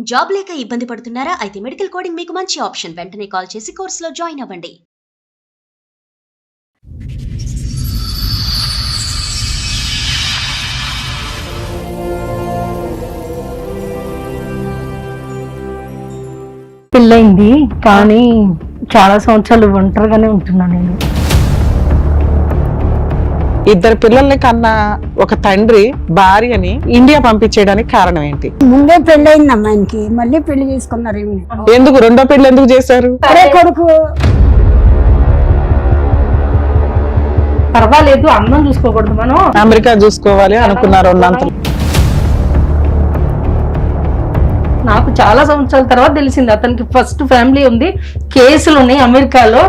Job లేక ఇబ్బంది పడుతున్నారా? అయితే మెడికల్ కోడింగ్ మీకు మంచి ఆప్షన్. వెంటనే కాల్ చేసి కోర్సులో జాయిన్ అవ్వండి. పెళ్ళైంది కానీ చాలా సంవత్సరాలు ఒంటరిగానే ఉంటున్నా నేను. ఇద్దరు పిల్లల్ని కన్నా ఒక తండ్రి భార్యని ఇండియా పంపించేయడానికి కారణం ఏంటి? ముందే పెళ్ళయింది అమ్మాయికి, మళ్ళీ పెళ్లి చేసుకున్నారు. ఎందుకు రెండో పెళ్లి ఎందుకు చేశారు? అరే కొడుకు పర్వాలేదు, అన్నం చూసుకోకూడదు, మనం అమెరికా చూసుకోవాలి అనుకున్నారు ఉన్నంత. నాకు చాలా సంవత్సరాల తర్వాత తెలిసింది అతనికి ఫస్ట్ ఫ్యామిలీ ఉంది, కేసులు ఉన్నాయి అమెరికాలో.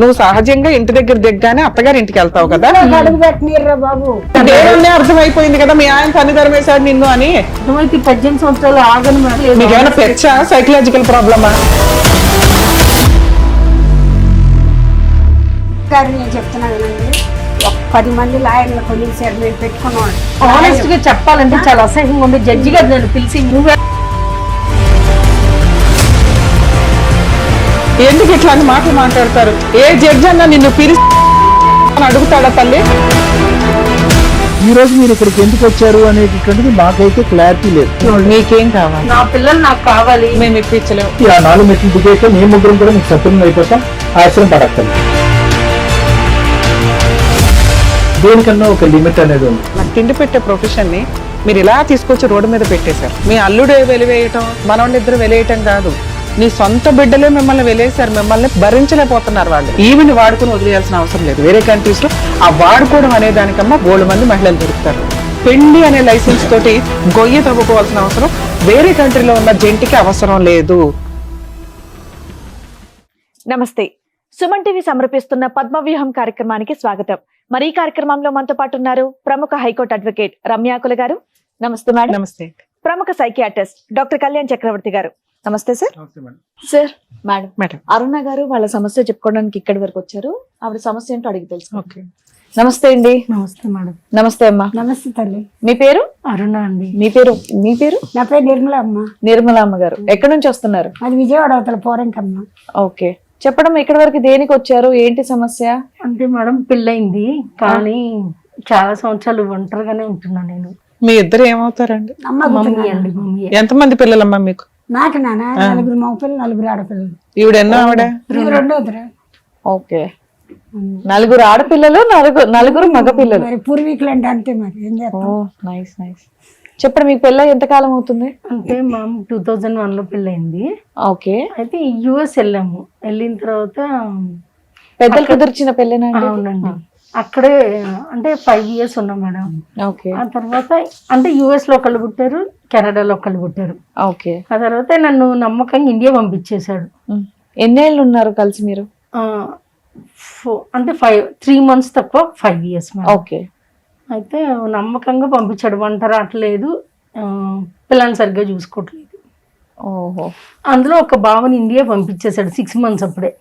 నువ్వు సహజంగా ఇంటి దగ్గర దిగ్గానే అత్తగారి ఇంటికి వెళ్తావు కదా. అడుగు పెట్టినీర్రా బాబు. దేవుణ్ణి అర్థమైపోయింది కదా మీ ఆయన పని ధర్మేశాడు నిన్ను అని. అర్థమైతే 18 సంవత్సరాలు ఆగను. మీకు ఏమైనా పెచ్చా, సైకలాజికల్ ప్రాబ్లమా? గారు నేను చెప్తున్నా వినండి, 10 మంది లాయర్లు కొలిసారు, మేము పెట్టుకున్నాం. ఆనెస్ట్ గా చెప్పాలంటే చాలా అసహ్యంగా ఉంది. జడ్జి గారు నన్ను పిలిచి నువ్వే ఎందుకు ఇట్లాంటి మాటలు మాట్లాడతారు? ఏ జడ్జి అన్నా నిన్ను పిలిచి అడుగుతాడా తల్లి? ఈ రోజు మీరు ఇక్కడికి ఎందుకు వచ్చారు అనేటటువంటిది మాకైతే క్లారిటీ లేదు. మీకేం కావాలి? నా పిల్లలు నాకు కావాలి. మేము ఇప్పించలేము. ఆ 4 మెట్లు దిగేస్తే మేము ముగ్గురం కూడా మీకు సత్యం అయిపోతాం. ఆశ్రయం పడక్కలు దేనికన్నా ఒక లిమిట్ అనేది ఉంది. నాకు తిండి పెట్టే ప్రొఫెషన్ ని మీరు ఇలా తీసుకొచ్చి రోడ్డు మీద పెట్టేశారు. మీ అల్లుడే వెలివేయటం, మనవాళ్ళిద్దరు వెలివేయటం కాదు, నీ సొంత బిడ్డలే మిమ్మల్ని వెలేశారు. మిమ్మల్ని భరించలేకపోతున్నారు వాళ్ళు. ఈవిని వాడుకుని వదిలేయాల్సిన అవసరం లేదు. వేరే కంట్రీస్ లో ఆ వాడుకోవడం అనే దానికన్నా 100 మంది మహిళలు దొరుకుతారు. పెళ్లి అనే లైసెన్స్ తోటి గొయ్యి తవ్వుకోవాల్సిన అవసరం వేరే కంట్రీలో ఉన్న జంటికి అవసరం లేదు. నమస్తే. సుమన్ టీవీ సమర్పిస్తున్న పద్మవ్యూహం కార్యక్రమానికి స్వాగతం. మరి ఈ కార్యక్రమంలో మనతో పాటు ఉన్నారు ప్రముఖ హైకోర్టు అడ్వకేట్ రమ్యాకుల గారు. నమస్తే మేడం. నమస్తే. ప్రముఖ సైకియాట్రిస్ట్ డాక్టర్ కళ్యాణ్ చక్రవర్తి గారు. నమస్తే సార్. సార్, మేడం మేడం అరుణ గారు వాళ్ళ సమస్య చెప్పుకోవడానికి ఇక్కడి వరకు వచ్చారు. ఆవిడ సమస్య ఏంటో అడిగి తెలుసు. ఓకే. నమస్తే అండి. నమస్తే మేడం. నమస్తే అమ్మా. నమస్తే తల్లి. మీ పేరు? అరుణ అండి. మీ పేరు? మీ పేరు? నా పేరు నిర్మల అమ్మ. నిర్మల అమ్మ గారు. ఎక్కడి నుంచి వస్తున్నారు? అది విజయవాడ అవతల పోరంకమ్మ. ఓకే, చెప్పడం. ఇక్కడి వరకు దేనికి వచ్చారు? ఏంటి సమస్య? అంటే మేడం పెళ్ళయింది కానీ చాలా సంవత్సరాలు ఒంటరిగానే ఉంటున్నా నేను. మీ ఇద్దరు ఏమవుతారండి? మమ్మీ అండి. మమ్మీ. ఎంతమంది పిల్లలమ్మా మీకు? నాకు నాన్న 4 మగపిల్లలు, 4 ఆడపిల్లలు. ఈవిడ ఎన్నో ఆవిడ? రెండోదిరా. ఓకే, 4 ఆడపిల్లలు, 4 మగ పిల్లలు. మరి పూర్వీకులు అంటే అంతే, మరి ఏం చేస్తాం. Nice nice. చెప్పండి, మీకు పెళ్ళ ఎంతకాలం అవుతుంది? అంటే మా 2001 లో పెళ్ళయింది. ఓకే. అయితే యుఎస్ వెళ్ళాము. వెళ్ళిన తర్వాత పెద్దలు కుదిర్చిన పెళ్ళేనా? అవునండి. అక్కడే అంటే 5 years ఉన్నాం మేడం. ఓకే. ఆ తర్వాత అంటే యుఎస్ లో ఒకళ్ళు పుట్టారు, కెనడాలో ఒకళ్ళు పుట్టారు. ఓకే. ఆ తర్వాత నన్ను నమ్మకంగా ఇండియా పంపించేశాడు. ఎన్నేళ్ళు ఉన్నారు కలిసి మీరు? అంటే 3 months తక్కువ 5 years మేడం. ఓకే. అయితే నమ్మకంగా పంపించాడు. వంట రావట్లేదు, పిల్లల్ని సరిగ్గా చూసుకోవట్లేదు. ఓహో. అందులో ఒక బావని ఇండియా పంపించేశాడు 6 months అప్పుడే.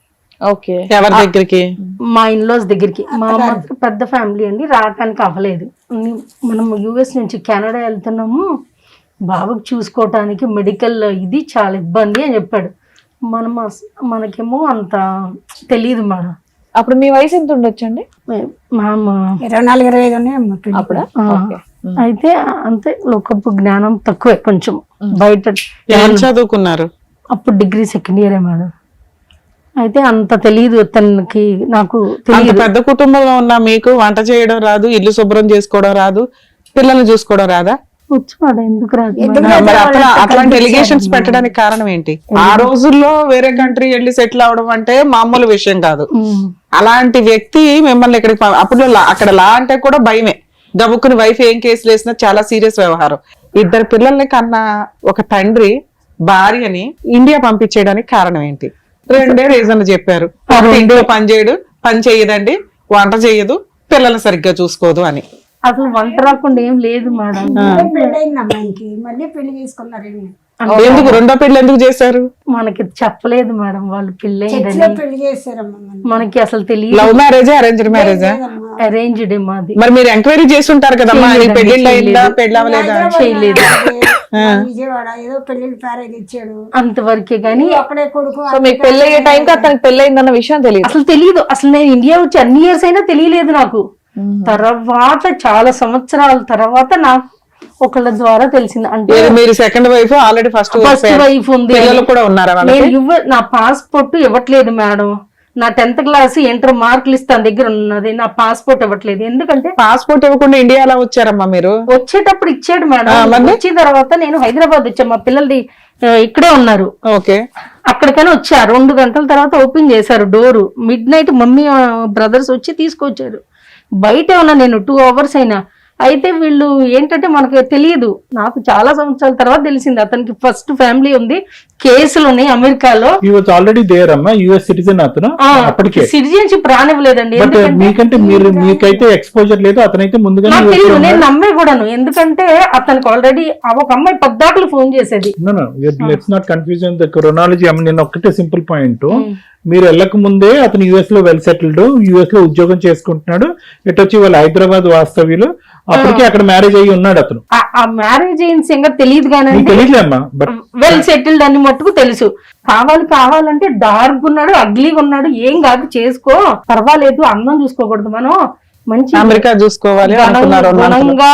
ఓకే. ఎవరి దగ్గరికి? మా ఇన్లాస్ దగ్గరికి. మా అమ్మ పెద్ద ఫ్యామిలీ అండి, రావటానికి అవ్వలేదు. మనం యుఎస్ నుంచి కెనడా వెళ్తున్నాము, బాబుకి చూసుకోవటానికి మెడికల్ ఇది చాలా ఇబ్బంది అని చెప్పాడు. మనకేమో అంత తెలియదు మేడం. అప్పుడు మీ వయసు ఎంత ఉండొచ్చండి? మా 24-25 ఉన్నాయి అమ్మ. అప్పుడా? అయితే అంతే, లోకపు జ్ఞానం తక్కువే కొంచెం. బయట ఏం చదువుకున్నారు? అప్పుడు డిగ్రీ 2nd year మేడం. అయితే అంత తెలియదు తనకి, నాకు తెలియదు. పెద్ద కుటుంబంలో ఉన్నా మీకు వంట చేయడం రాదు, ఇల్లు శుభ్రం చేసుకోవడం రాదు, పిల్లల్ని చూసుకోవడం రాదా? వచ్చాడు. ఎందుకు రాదు? మరి అట్లాంటి ఎలిగేషన్స్ పెట్టడానికి కారణం ఏంటి? ఆ రోజుల్లో వేరే కంట్రీ వెళ్ళి సెటిల్ అవడం అంటే మామూలు విషయం కాదు. అలాంటి వ్యక్తి మిమ్మల్ని ఇక్కడికి అప్పుడు అక్కడ లా అంటే కూడా భయమే. గబుక్కుని వైఫ్ ఏం కేసులు వేసినా చాలా సీరియస్ వ్యవహారం. ఇద్దరు పిల్లల్ని కన్నా ఒక తండ్రి భార్యని ఇండియా పంపించేయడానికి కారణం ఏంటి? 2 రీజన్లు చెప్పారు. ఇంట్లో పని చేయడు, పని చెయ్యదండి, వంట చెయ్యదు, పిల్లల్ని సరిగ్గా చూసుకోదు అని. అసలు వంట రాకుండా ఏం లేదు మేడం. పెళ్ళయింది అమ్మాయికి, మళ్ళీ పెళ్లి చేసుకున్నారు. ఎందుకు రెండో పెళ్లి ఎందుకు చేశారు? మనకి చెప్పలేదు మేడం వాళ్ళు పెళ్ళి పెళ్లి చేశారమ్మా. మనకి అసలు తెలియదు. లవ్ మ్యారేజా, అరేంజ్డ్ మ్యారేజా? అరేంజ్డ్ మాది. మరి మీరు ఎంక్వైరీ చేసి ఉంటారు కదమ్మా, ఆయన చేయలేదండి, పెళ్లిళ్ళు అయిందా చేయలేదు. పెళ్ళి అవ్వలేదా? చేయలేదు. విజయవాడ ఏదో పెళ్లి ప్యారేజ్ ఇచ్చాడు, అంతవరకే గానీ అక్కడే కొడుకు. సో మీకు పెళ్లి అయ్యే టైంకి అతనికి పెళ్లి అయిందన్న విషయం తెలియదు. అసలు తెలియదు. అసలు నేను ఇండియా వచ్చి అన్ని ఇయర్స్ అయినా తెలియలేదు నాకు. తర్వాత చాలా సంవత్సరాల తర్వాత నాకు ఒకళ్ళ ద్వారా తెలిసింది. అంటే మీరు second wife, already first wife ఉంది, పిల్లలు కూడా ఉన్నారా వాళ్ళకి? నేను నా పాస్పోర్ట్ ఇవ్వట్లేదు మేడం. నా 10th క్లాస్ ఇంటర్ మార్కులు ఇస్తాను దగ్గర ఉన్నది, నా పాస్పోర్ట్ ఇవ్వట్లేదు. ఎందుకంటే పాస్పోర్ట్ ఇవ్వకుండా ఇండియా ఎలా వచ్చారమ్మా మీరు? వచ్చేటప్పుడు ఇచ్చాడు మేడం. వచ్చిన తర్వాత నేను హైదరాబాద్ వచ్చాను, మా పిల్లలది ఇక్కడే ఉన్నారు. ఓకే, అక్కడికైనా వచ్చా. 2 గంటల తర్వాత ఓపెన్ చేశారు door. Mid night mummy brothers వచ్చి తీసుకొచ్చారు. బయటే ఉన్నా నేను 2 hours అయినా. అయితే వీళ్ళు ఏంటంటే మనకు తెలియదు. నాకు చాలా సంవత్సరాల తర్వాత తెలిసింది అతనికి ఫస్ట్ ఫ్యామిలీ ఉంది, కేసులు ఉన్నాయి అమెరికాలో. ఈ వాజ్ ఆల్రెడీ దేర్ అమ్మా, యుఎస్ సిటిజన్ అతను అప్పటికే. సిటిజన్షిప్ రానివ్వలేదండి. బట్ మీకంటే మీకైతే ఎక్స్పోజర్ లేదు, అతనైతే ముందుగా నాకు తెలియదు, నేను నమ్మే కూడాను. ఎందుకంటే అతనికి ఆల్రెడీ ఒక అమ్మాయి పద్దాకులు ఫోన్ చేసేది. Let's not confusion the chronology. నేను ఒక్కటే సింపుల్ పాయింట్, మీరు వెళ్ళక ముందే అతను యుఎస్ లో వెల్ సెటిల్డ్, యుఎస్ లో ఉద్యోగం చేసుకుంటున్నాడు. ఇటు వచ్చి వాళ్ళు హైదరాబాద్ వాస్తవ్యులు, అప్పటికే అక్కడ మ్యారేజ్ అయ్యి ఉన్నాడు అతను. ఆ మ్యారేజ్ అయిన సంగతి తెలియదు కానీ తెలియదులేమ్మా, బట్ వెల్ సెటిల్డ్ అని మట్టుకు తెలుసు. కావాలంటే డార్క్ ఉన్నాడు, అగ్లీగా ఉన్నాడు, ఏం కాదు చేసుకో, పర్వాలేదు, అందం చూసుకోకూడదు మనం, మంచి అమెరికా చూసుకోవాలి అనుకున్నారు. గుణంగా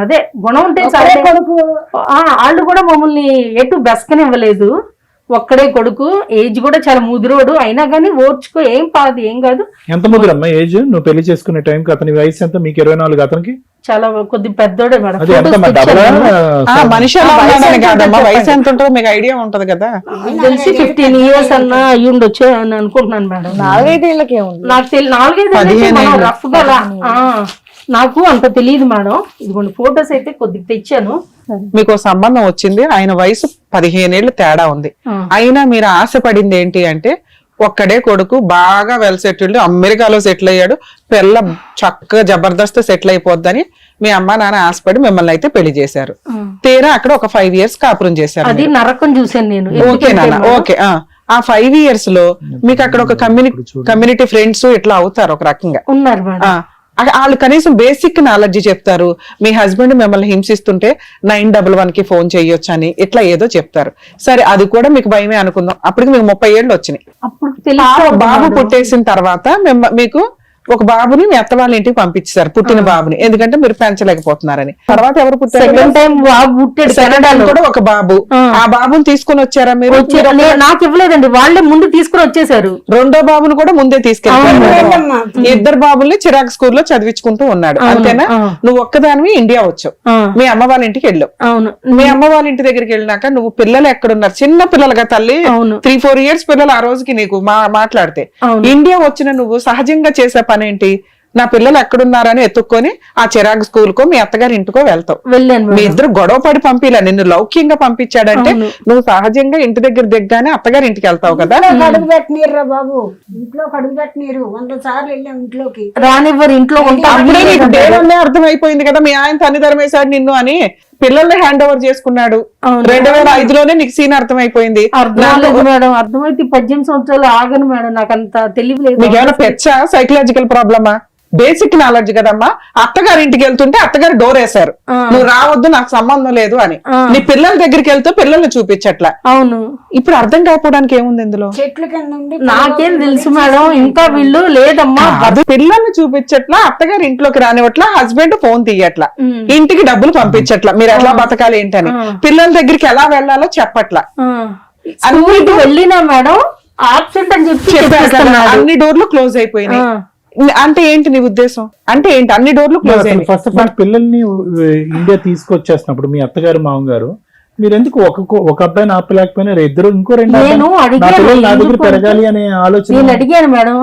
అదే గుణం ఉంటే సరే. వాళ్ళు కూడా మమ్మల్ని ఎటు బెస్కని ఇవ్వలేదు. ఒక్కడే కొడుకు, ఏజ్ కూడా చాలా ముదురోడు, అయినా కానీ ఓర్చుకో, ఏం పాదు, ఏం కాదు. ఎంత ముదురమ్మా ఏజ్? నువ్వు పెళ్లి చేసుకునే టైంకి అతని వయసు ఎంత? మీకు 24, అతనికి చాలా కొద్ది పెద్దోడే మేడం. అది ఎంత మనిషి ఎలా ఉన్నాడని కాదమ్మా, వయసు ఎంత ఉంటుందో మీకు ఐడియా ఉంటది కదా. తెలిసి 15 years అన్నా అయ్యి ఉండొచ్చు అని అనుకుంటున్నాను మేడం. 4-5 ఏళ్ళకే ఉంది. నాకు 4-5 రఫ్ గా నాకు అంత తెలియదు మేడం. ఇదిగోండి ఫొటోస్ అయితే కొద్దిగా తెచ్చాను. మీకు సంబంధం వచ్చింది, ఆయన వయసు 15 ఏళ్ళు తేడా ఉంది. అయినా మీరు ఆశపడింది ఏంటి అంటే, ఒక్కడే కొడుకు, బాగా వెల్ సెటిల్డ్, అమెరికాలో సెటిల్ అయ్యాడు, పిల్ల చక్కగా జబర్దస్త్ సెటిల్ అయిపోద్దని మీ అమ్మ నాన్న ఆశపడి మిమ్మల్ని అయితే పెళ్లి చేశారు. తీరా అక్కడ ఒక 5 years కాపురం చేశారు. అది నరకం చూసాను నేను. ఓకే నాన్న, ఓకే. ఆ 5 years లో మీకు అక్కడ ఒక కమ్యూనిటీ ఫ్రెండ్స్ ఇట్లా అవుతారు ఒక రకంగా ఉన్నారు మేడం. వాళ్ళు కనీసం బేసిక్ నాలెడ్జ్ చెప్తారు. మీ హస్బెండ్ మిమ్మల్ని హింసిస్తుంటే 911 కి ఫోన్ చేయొచ్చు అని ఇట్లా ఏదో చెప్తారు. సరే, అది కూడా మీకు భయమే అనుకుందాం. అప్పటికి మీకు 30 ఏళ్ళు వచ్చినాయి. అప్పుడు బాబు పుట్టేసిన తర్వాత మీకు ఒక బాబుని మీ అత్త వాళ్ళ ఇంటికి పంపించారు, పుట్టిన బాబుని, ఎందుకంటే మీరు పెంచలేకపోతున్నారని. తర్వాత ఎవరు పుట్టారు? సెకండ్ టైం బాబు పుట్టాడు కెనడాలో కూడా ఒక బాబు. ఆ బాబుని తీసుకుని వచ్చారా మీరు? నాకు ఇవ్వలేదండి, వాళ్ళే ముందు తీసుకుని వచ్చేసారు. రెండో బాబుని కూడా ముందే తీసుకెళ్ళారు. 2 బాబుల్ని చిరాక్ స్కూల్లో చదివించుకుంటూ ఉన్నాడు, అంతేనా? నువ్వు ఒక్కదానివి ఇండియా వచ్చావు, మీ అమ్మ వాళ్ళ ఇంటికి వెళ్ళావు. అవును. మీ అమ్మ వాళ్ళ ఇంటి దగ్గరికి వెళ్ళినాక నువ్వు పిల్లలు ఎక్కడున్నారు? చిన్న పిల్లలుగా తల్లి, 3-4 years పిల్లలు ఆ రోజుకి నీకు మాట్లాడితే. ఇండియా వచ్చిన నువ్వు సహజంగా చేసే పని ఏంటి? నా పిల్లలు ఎక్కడున్నారని ఎత్తుక్కొని ఆ చిరాగ్ స్కూల్ కో మీ అత్తగారి ఇంటికో వెళ్తావు. మీ ఇద్దరు గొడవ పడి పంపిలా, నిన్ను లౌక్యంగా పంపించాడంటే నువ్వు సహజంగా ఇంటి దగ్గర దిగ్గానే అత్తగారి ఇంటికి వెళ్తావు కదా. అడుగు పెట్టనీరు బాబు, ఇంట్లోకి అడుగు పెట్టనీరు. 100 సార్లు వెళ్ళాం ఇంట్లోకి, రానివ్వరు. ఇంట్లో అప్పుడే నీకు దేవుళ్ళే అర్థమైపోయింది కదా మీ ఆయన తన్ని ధర్మేశాడు నిన్ను అని. పిల్లల్ని హ్యాండ్ ఓవర్ చేసుకున్నాడు. 2005లోనే నీకు సీన్ అర్థమైపోయింది. అర్థం మేడం, అర్థమైతే 18 సంవత్సరాలు ఆగను మేడం, నాకు అంత తెలియలేదు. మీకు ఏమైనా పెచ్చా, సైకలాజికల్ ప్రాబ్లమా? బేసిక్ నాలెడ్జ్ కదమ్మా. అత్తగారి ఇంటికి వెళ్తుంటే అత్తగారు డోర్ వేశారు, నువ్వు రావద్దు, నాకు సంబంధం లేదు అని. నీ పిల్లల దగ్గరికి వెళ్తూ పిల్లల్ని చూపించట్లా. అవును. ఇప్పుడు అర్థం కాకపోవడానికి ఏముంది ఇందులో? చెట్ల కింద ఉండి నాకేం తెలుసు మేడం, ఇంకా వీళ్ళు లేదమ్మా. అది పిల్లల్ని చూపించట్లా, అత్తగారి ఇంట్లోకి రానివట్లా, హస్బెండ్ ఫోన్ తీయట్లా, ఇంటికి డబ్బులు పంపించట్లా, మీరు ఎట్లా బతకాలి ఏంటని, పిల్లల దగ్గరికి ఎలా వెళ్లాలో చెప్పట్లా. స్కూల్కి వెళ్ళినా మేడం ఆబ్సెంట్ అని చెప్పి అన్ని డోర్లు క్లోజ్ అయిపోయినాయి. అంటే ఏంటి నీ ఉద్దేశం? అంటే ఏంటి అన్ని డోర్లు క్లోజ్ అయినాయి? ఫస్ట్ ఆఫ్ ఆల్ పిల్లల్ని ఇండియా తీసుకొచ్చేసినప్పుడు మీ అత్తగారు మామగారు మీరు ఎందుకు ఒక అబ్బాయిని ఆపలేకపోయినా ఇద్దరు ఇంకో 2 నా దగ్గర పెరగాలి అనే ఆలోచన? నేను అడిగాను మేడం,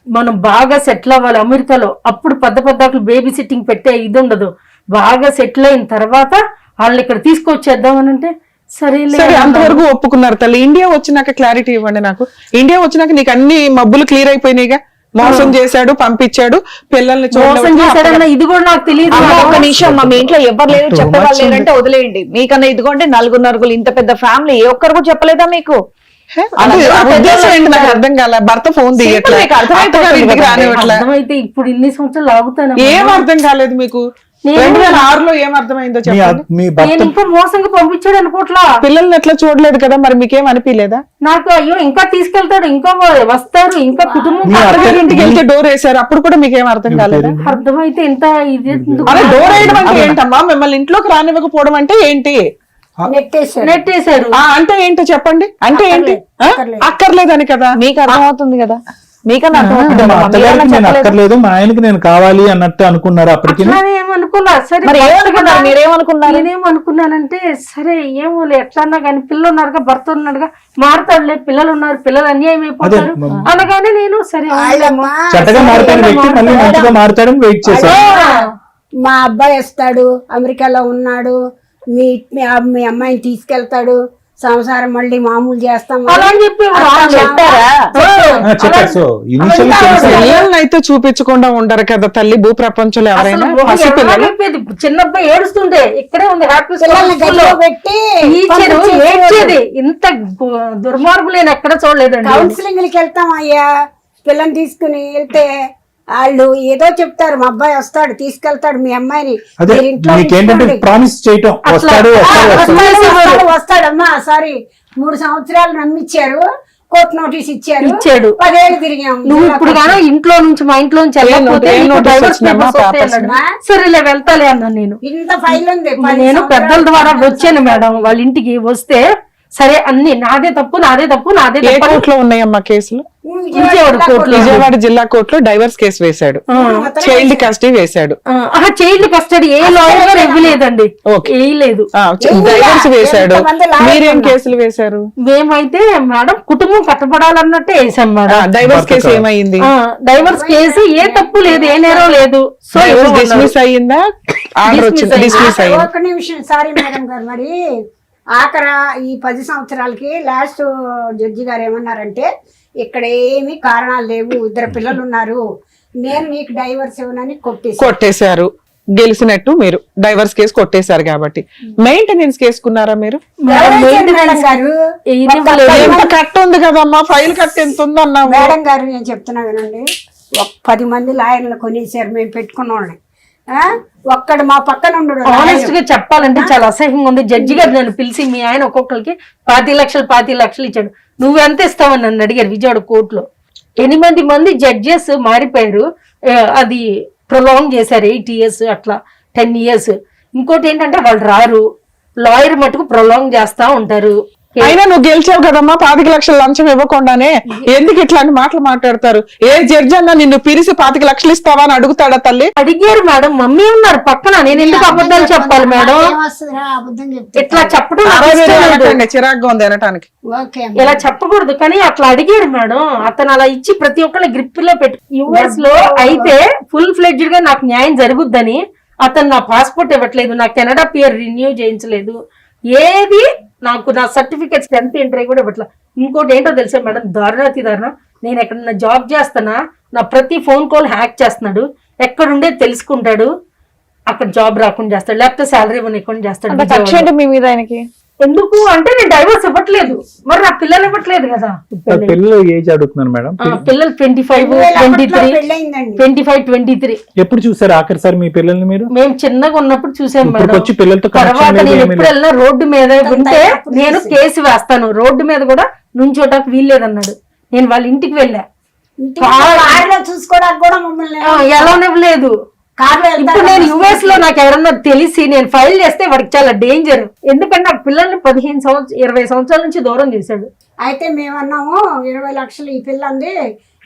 మనం బాగా సెటిల్ అవ్వాలి అమెరికాలో, అప్పుడు పెద్ద బేబీ సిట్టింగ్ పెట్టే ఇది ఉండదు. బాగా సెటిల్ అయిన తర్వాత వాళ్ళని ఇక్కడ తీసుకొచ్చేద్దాం అని అంటే సరే అంతవరకు ఒప్పుకున్నారు తల్లి. ఇండియా వచ్చినాక క్లారిటీ ఇవ్వండి నాకు. ఇండియా వచ్చినాక నీకు అన్ని మబ్బులు క్లియర్ అయిపోయినాయిగా. మోసం చేశాడు, పంపించాడు, పిల్లల్ని చూసాడన్న ఇది కూడా నాకు తెలియదు. ఒక నిమిషం, మా ఇంట్లో ఎవరు లేరు, చెప్పేవాళ్ళు లేరంటే వదిలేయండి. మీకన్నా ఇదిగోండి 4 ఇంత పెద్ద ఫ్యామిలీ, ఏ ఒక్కరు కూడా చెప్పలేదా మీకు? అంటే ఆ ఉద్దేశం ఏంటి నాకు అర్థం కాలే. భర్త ఫోన్ తీయట్లే, మీకు అర్థమైపోతుంది అత్తగారి ఇంటికి కదా. రానివ్వట్లే. అర్థమైతే ఇప్పుడు ఇన్ని సంవత్సరాలు ఆగుతాను. ఏం అర్థం కాలేదు మీకు? 2006లో ఏం అర్థమైందో చెప్పండి. మీ నేను భర్త ఇంకా మోసంగా పంపించాడు అనుకోట్లా. పిల్లల్ని ఎట్లా చూడలేదు కదా, మరి మీకేం అనిపించలేదా? నాకు అయ్యో ఇంకా తీసుకెళ్తాడు, ఇంకా వస్తారు, ఇంకా కుటుంబం మీ పక్కన అత్తగారి ఇంటికి వెళ్తే డోర్ వేశారు, అప్పుడు కూడా మీకేం అర్థం కాలేదా? అర్థమైతే ఎంత ఇది ఎందుకు? అలా డోర్ వేయడం అంటే ఏంటమ్మా? మిమ్మల్ని ఇంట్లోకి రానివ్వకపోవడం అంటే ఏంటి? నెట్టేశారు. నెట్టేశారు. అంటే ఏంటో చెప్పండి. అంటే ఏంటి? అక్కర్లేదని కదా. మీకు అర్థమవుతుంది కదా, మీకన్నా అంటే అర్థమవుతుంది మా కదా. అత్తగారికి నేను అక్కర్లేదు, మా ఆయనకి నేను కావాలి అన్నట్టు అనుకున్నారు అప్పటికి. అట్లానే ఏమనుకోలే. సరే మరి ఏమనుకున్నారు, మీరేమనుకున్నారు? నేనేమనుకున్నానంటే సరే ఏమోలే ఎట్లన్నా కానీ పిల్లలు ఉన్నారుగా, భర్త ఉన్నాడుగా, మారుతాడులే, పిల్లలు ఉన్నారు, పిల్లలు అన్యాయం అయిపోతారు అనగానే నేను సరే వాళ్ళమ్మా చెడ్డగా మారుతాడు వ్యక్తి మళ్ళీ మంచిగా మారుతాడని వెయిట్ చేశాను. మా అబ్బాయి వస్తాడు, అమెరికాలో ఉన్నాడు, మీ మీ అమ్మాయిని తీసుకెళ్తాడు, సంసారం మళ్ళీ మామూలు చేస్తాం అలా అని చెప్పి చెప్పారా? చెప్పారు. సో ఇనిషియల్ పిల్లల్ని అయితే చూపించకుండా ఉండరు కదా తల్లి భూప్రపంచంలో ఎవరైనా. చిన్న అబ్బాయి ఏడుస్తుంటే ఇక్కడే ఉంది హ్యాపీ పిల్లల్ని గదిలో పెట్టి ఏడ్చేది. ఇంత దుర్మార్గులు ఎక్కడ చూడలేదండి. కౌన్సిలింగ్లకి వెళ్తాం అయ్యా. పిల్లని తీసుకుని వెళ్తే వాళ్ళు ఏదో చెప్తారు, మా అబ్బాయి వస్తాడు తీసుకెళ్తాడు మీ అమ్మాయిని, అదే మీరు ఇంట్లో మీకేంటంటే ఉంచుకోండి. ప్రామిస్ చేయటం, వస్తాడు వస్తాడమ్మా. సారీ 3 సంవత్సరాలు నమ్మిచ్చారు, కోర్టు నోటీస్ ఇచ్చారు, ఇచ్చాడు. 10 ఏళ్ళు తిరిగాం. నువ్వు ఇప్పుడు గానో ఇంట్లో నుంచి మా ఇంట్లో నుంచి వెళ్ళకపోతే ఏం నీకు notice divorce వచ్చిందమ్మా, papers వస్తాయి papers అన్నాడు. సరేలే వెళ్తాలే అన్నాను నేను. ఇంత ఫైల్ ఉంది. 10 నేను పెద్దల సంవత్సరాలు ద్వారా వచ్చాను మేడం వాళ్ళ ఇంటికి. వస్తే సరే అన్ని నాదే తప్పు నాదే తప్పు నాదే ఏ తప్పు. కోర్టులో ఉన్నాయమ్మా కేసులు? విజయవాడ కోర్టులో. విజయవాడ జిల్లా కోర్టులో డైవర్స్ కేసు వేశాడు, చైల్డ్ కస్టడీ వేశాడు. చైల్డ్ కస్టడీ ఏ లాయర్ గారు ఇవ్వలేదండి, ఓకే. వేయలేదు. డైవర్స్ వేశాడు. మీరేం కేసులు వేశారు? మేమైతే మేడం కుటుంబం కట్టబడాలన్నట్టే వేసాం మేడం. డైవర్స్ కేసు ఏమైంది? డైవర్స్ కేసు ఏ తప్పు లేదు, ఏ నేరం లేదు. సో డిస్మిస్ అయ్యిందా? ఆర్డర్ వచ్చింది, డిస్మిస్ అయ్యింది. ఒక్క నిమిషం, సారీ మేడం గారు. మరి ఆఖర ఈ 10 సంవత్సరాలకి లాస్ట్ జడ్జి గారు ఏమన్నారంటే ఇక్కడ ఏమి కారణాలు లేవు, 2 పిల్లలు ఉన్నారు, నేను నీకు డైవర్స్ ఇవ్వనని కొట్టేశారు. గెలిచినట్టు మీరు డైవర్స్ కేసు కొట్టేశారు కాబట్టి మెయింటెనెన్స్ కేసుకున్నారా మీరు? గారు. ఎంత కట్ ఉంది కదమ్మా, ఫైల్ కట్ ఎంత ఉందన్నావు. మేడం గారు నేను చెప్తున్నా వినండి, 10 మంది లాయర్లు కొనేసారు మేము పెట్టుకున్న వాళ్ళని. ఒక్కడు మా పక్కన ఉండడు. ఆనెస్ట్ గా చెప్పాలంటే చాలా అసహ్యంగా ఉంది. జడ్జి గారు నన్ను పిలిచి మీ ఆయన ఒక్కొక్కరికి 25 లక్షలు ఇచ్చాడు, నువ్వెంత ఇస్తావని నన్ను అడిగారు విజయవాడ కోర్టులో. 8 మంది జడ్జెస్ మారిపోయారు, అది ప్రొలాంగ్ చేశారు 8 years అట్లా 10 years. ఇంకోటి ఏంటంటే వాళ్ళు రారు, లాయర్ మటుకు ప్రొలాంగ్ చేస్తా ఉంటారు. అయినా నువ్వు గెలిచావు కదమ్మా, 25 లక్షలు లంచం ఇవ్వకుండానే. ఎందుకు ఇట్లాంటి మాటలు మాట్లాడతారు? ఏ జడ్జి అన్నా నిన్ను పిలిచి 25 లక్షలు ఇస్తావా అని అడుగుతాడా తల్లి? అడిగారు మేడం, మమ్మీ ఉన్నారు పక్కన, నేను ఎందుకు అబద్ధాలు చెప్పాలి మేడం? అబద్ధం చెప్తే ఇట్లా చెప్పడం నాకు అదే ఇష్టం లేదు. అనకండి, చిరాగ్గా ఉంది అనటానికి. ఓకే ఇలా చెప్పకూడదు కానీ అట్లా అడిగారు మేడం. అతను అలా ఇచ్చి ప్రతి ఒక్కరిని గ్రిప్ లో పెట్టు. యుఎస్ లో అయితే ఫుల్ ఫ్లెడ్జ్డ్ గా నాకు న్యాయం జరుగుద్దని అతను నా పాస్పోర్ట్ ఇవ్వట్లేదు, నా కెనడా పియర్ రెన్యూ చేయించలేదు, ఏది నాకు నా సర్టిఫికెట్స్ 10th ఇంటర్ కూడా ఇవ్వట్లేదు. ఇంకోటి ఏంటో తెలుసా మేడం, దారుణాతి దారుణం, నేను ఎక్కడన్నా జాబ్ చేస్తానా నా ప్రతి ఫోన్ కాల్ హ్యాక్ చేస్తున్నాడు, ఎక్కడుండే తెలుసుకుంటాడు, అక్కడ జాబ్ రాకుండా చేస్తాడు, లేకపోతే శాలరీ ఇవ్వకుండా చేస్తాడు. కక్ష మీ మీద ఆయనకి ఎందుకు అంటే నేను డైవర్స్ ఇవ్వట్లేదు, మరి నా పిల్లలు ఇవ్వట్లేదు కదా. పిల్లలు ఏజ్ అడుగుతున్నారు మేడం? పిల్లలు 25, 23, పెళ్ళయిందండి. 25, 23. ఎప్పుడు చూసారు ఆఖరిసారి మీ పిల్లల్ని మీరు? మేము చిన్నగా ఉన్నప్పుడు చూసాం ఇప్పుడు మేడం. వచ్చి పిల్లలతో తర్వాత కనెక్షన్ లేదు, నేను ఏమీ ఎప్పుడు లేదు. వెళ్ళినా రోడ్డు మీద ఉంటే నేను కేసు వేస్తాను, రోడ్డు మీద కూడా నుంచోటానికి వీల్లేదన్నాడు. నేను వాళ్ళ ఇంటికి వెళ్ళా, కార్లో చూసుకోవడానికి కూడా మమ్మల్ని ఎలానివ్వలేదు. ఇప్పుడు నేను యుఎస్ లో నాకు ఎవరన్నా తెలిసి నేను ఫైల్ చేస్తే వాడికి చాలా డేంజర్, ఎందుకంటే నాకు పిల్లల్ని 15 సంవత్సరాలు 20 సంవత్సరాల నుంచి దూరం చేశాడు. అయితే మేమన్నాము 20 లక్షలు ఈ పిల్ల అంది,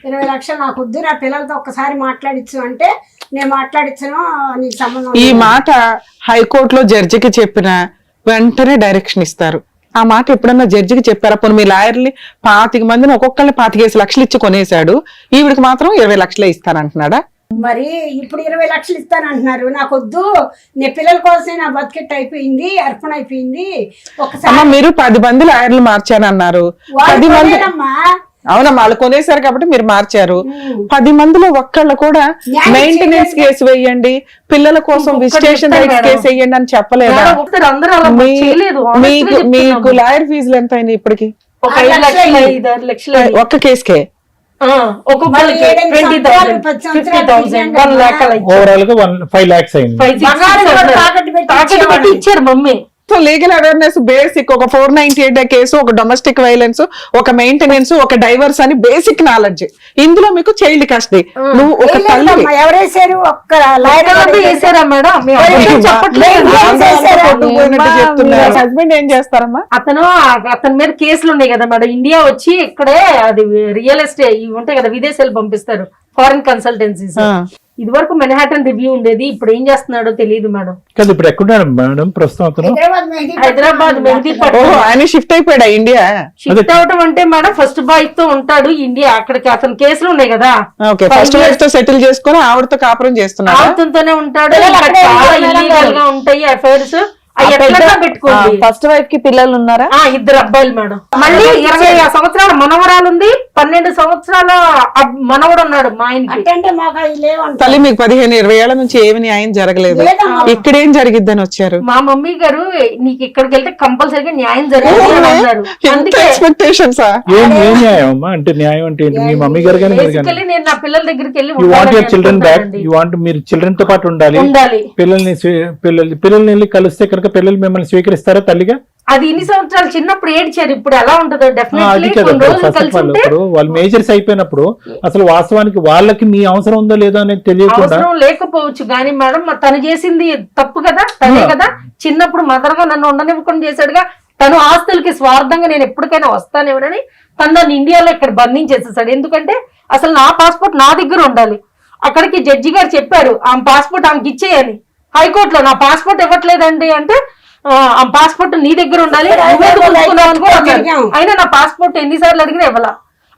20 లక్షలు నాకు వద్దు, నా పిల్లలతో ఒక్కసారి మాట్లాడించు అంటే నేను మాట్లాడించను, నీకు సంబంధం ఈ లేదు. మాట హైకోర్టులో జడ్జికి చెప్పిన వెంటనే డైరెక్షన్ ఇస్తారు. ఆ మాట ఎప్పుడన్నా జడ్జికి చెప్పారా? పోనీ మీ లాయర్ని 25 మందిని ఒక్కొక్కరిని 25 లక్షలు ఇచ్చి కొనేశాడు, ఈవిడికి మాత్రం 20 లక్షలే ఇస్తానంటున్నాడా? మరి ఇప్పుడు 20 లక్షలు ఇస్తానంటున్నారు, నాకు వద్దు, నీ పిల్లల కోసం నా బతికెట్ అయిపోయింది, అర్పణ అయిపోయింది. ఒకసారి మీరు 10 మంది లాయర్లు మార్చానన్నారు. 10 మంది అవునమ్మా, వాళ్ళు కొనేశారు కాబట్టి మీరు మార్చారు. 10 మందిలో ఒక్కళ్ళు కూడా మెయింటెనెన్స్ కేసు వేయండి, పిల్లల కోసం విజిటేషన్ రైట్స్ కేసు వేయండి అని చెప్పలేదా? మీకు లాయర్ ఫీజులు ఎంత అయినాయి ఇప్పటికి? ఒక 5 లక్షలు 5-6 లక్షలు ఒక్క కేసుకే ఒక్కొక్కరికి మళ్ళీ 20,000 10 సంవత్సరాలు 50,000 1 lakh అలా ఇచ్చారు. ఓవరాల్ గా 5 lakhs అయింది. 5-6 బంగారం కూడా తాకట్టు పెట్టి తాకట్టు పెట్టి ఇచ్చారు mummy. So legal awareness basic ఒక 498 కేసు, ఒక డొమెస్టిక్ వైలెన్స్, ఒక మెయింటెనెన్స్, ఒక డైవర్స్ అని బేసిక్ నాలెడ్జ్. ఇందులో మీకు చైల్డ్ కస్టడీ. నువ్వు ఒక తల్లి లేదమ్మా, ఎవరేసారు ఒక్క ఎక్కడో వేసారా మేడం? మీ అబద్ధం చెప్పట్లేదు. హస్బెండ్ ఏం చేస్తారమ్మా? అతని మీద కేసులు ఉన్నాయి కదా మేడం. ఇండియా వచ్చి ఇక్కడే అది రియల్ ఎస్టేట్ ఇవి ఉంటాయి కదా, విదేశాలు పంపిస్తారు ఫారిన్ కన్సల్టెన్సీస్. ఇది వరకు మెన్హాటన్ రివ్యూ ఉండేది, ఇప్పుడు ఏం చేస్తున్నాడో తెలియదు మేడం. కదా ఇప్పుడు ఎక్కడున్నాడు మేడం ప్రస్తుతం అతను? హైదరాబాద్ మెహదీపట్నం. ఆయన షిఫ్ట్ అయిపోయాడా ఇండియా? షిఫ్ట్ అవటం అంటే మేడం ఫస్ట్ బాయ్ తో ఉంటాడు ఇండియా. అక్కడికి అతను కేసులు ఉన్నాయి కదా, ఓకే, ఫస్ట్ వైఫ్ తో సెటిల్ చేసుకుని ఆవిడతో కాపురం చేస్తున్నాడు. ఆవిడతోనే ఉంటాడు. ఇంకా చాలా ఇల్లీగల్ గా ఉంటాయి అఫైర్స్. పెట్టుకోండి. ఫస్ట్ వైఫ్ కి పిల్లలు ఉన్నారా? 2 అబ్బాయిలు మేడం. మళ్ళీ 20 సంవత్సరాల మనవరాలు ఉంది, 12 సంవత్సరాల మనవడు ఉన్నాడు మా ఆయనకి. అంటే మాకు లేవంట. తల్లి మీకు 15-20 ఏళ్ల నుంచి ఏమి న్యాయం జరగలేదు, ఇక్కడేం జరిగిద్దని వచ్చారు? మా మమ్మీ గారు నీకు ఇక్కడికి వెళ్తే కంపల్సరీగా న్యాయం జరుగుతుంది అన్నారు. అందుకే ఎక్స్పెక్టేషన్స్ ఏం న్యాయం అమ్మా? అంటే న్యాయం అంటే ఏంటి? మీ మమ్మీ గారు కానీ బేసికల్లీ నేను నా పిల్లల దగ్గరికి వెళ్ళి you want your children back, you want మీరు చిల్డ్రన్ తో పాటు ఉండాలి. పిల్లల్ని వెళ్ళి కలిస్తే కనుక పిల్లలు మిమ్మల్ని స్వీకరిస్తారా తల్లిగా? అది ఇన్ని సంవత్సరాలు చిన్నప్పుడు ఏడ్చారు, ఇప్పుడు ఎలా ఉంటుందో అది డెఫినెట్లీ కదా కొన్ని రోజులు ఫస్ట్ ఆఫ్ కలిసి ఆల్. ఉంటే ఇప్పుడు వాళ్ళు మేజర్స్ అయిపోయినప్పుడు అసలు వాస్తవానికి వాళ్ళకి మీ అవసరం ఉందో లేదో అనేది తెలియకుండా అవసరం లేకపోవచ్చు కానీ మేడం తను చేసింది తప్పు కదా, తనే కదా చిన్నప్పుడు మదర్ గా నన్ను ఉండనివ్వకుండా చేశాడుగా. తను ఆస్తులకి స్వార్థంగా నేను ఎప్పటికైనా వస్తానేమోనని తను నన్ను ఇండియాలో ఇక్కడ బంధించేసేసాడు. ఎందుకంటే అసలు నా పాస్పోర్ట్ నా దగ్గర ఉండాలి. అక్కడికి జడ్జి గారు చెప్పారు ఆమె పాస్పోర్ట్ ఆమెకి ఇచ్చేయని. హైకోర్టులో నా పాస్పోర్ట్ ఇవ్వట్లేదండి అంటే ఆ పాస్పోర్ట్ నీ దగ్గర ఉండాలి, అయినా నా పాస్పోర్ట్ ఎన్నిసార్లు అడిగినా ఇవ్వాల.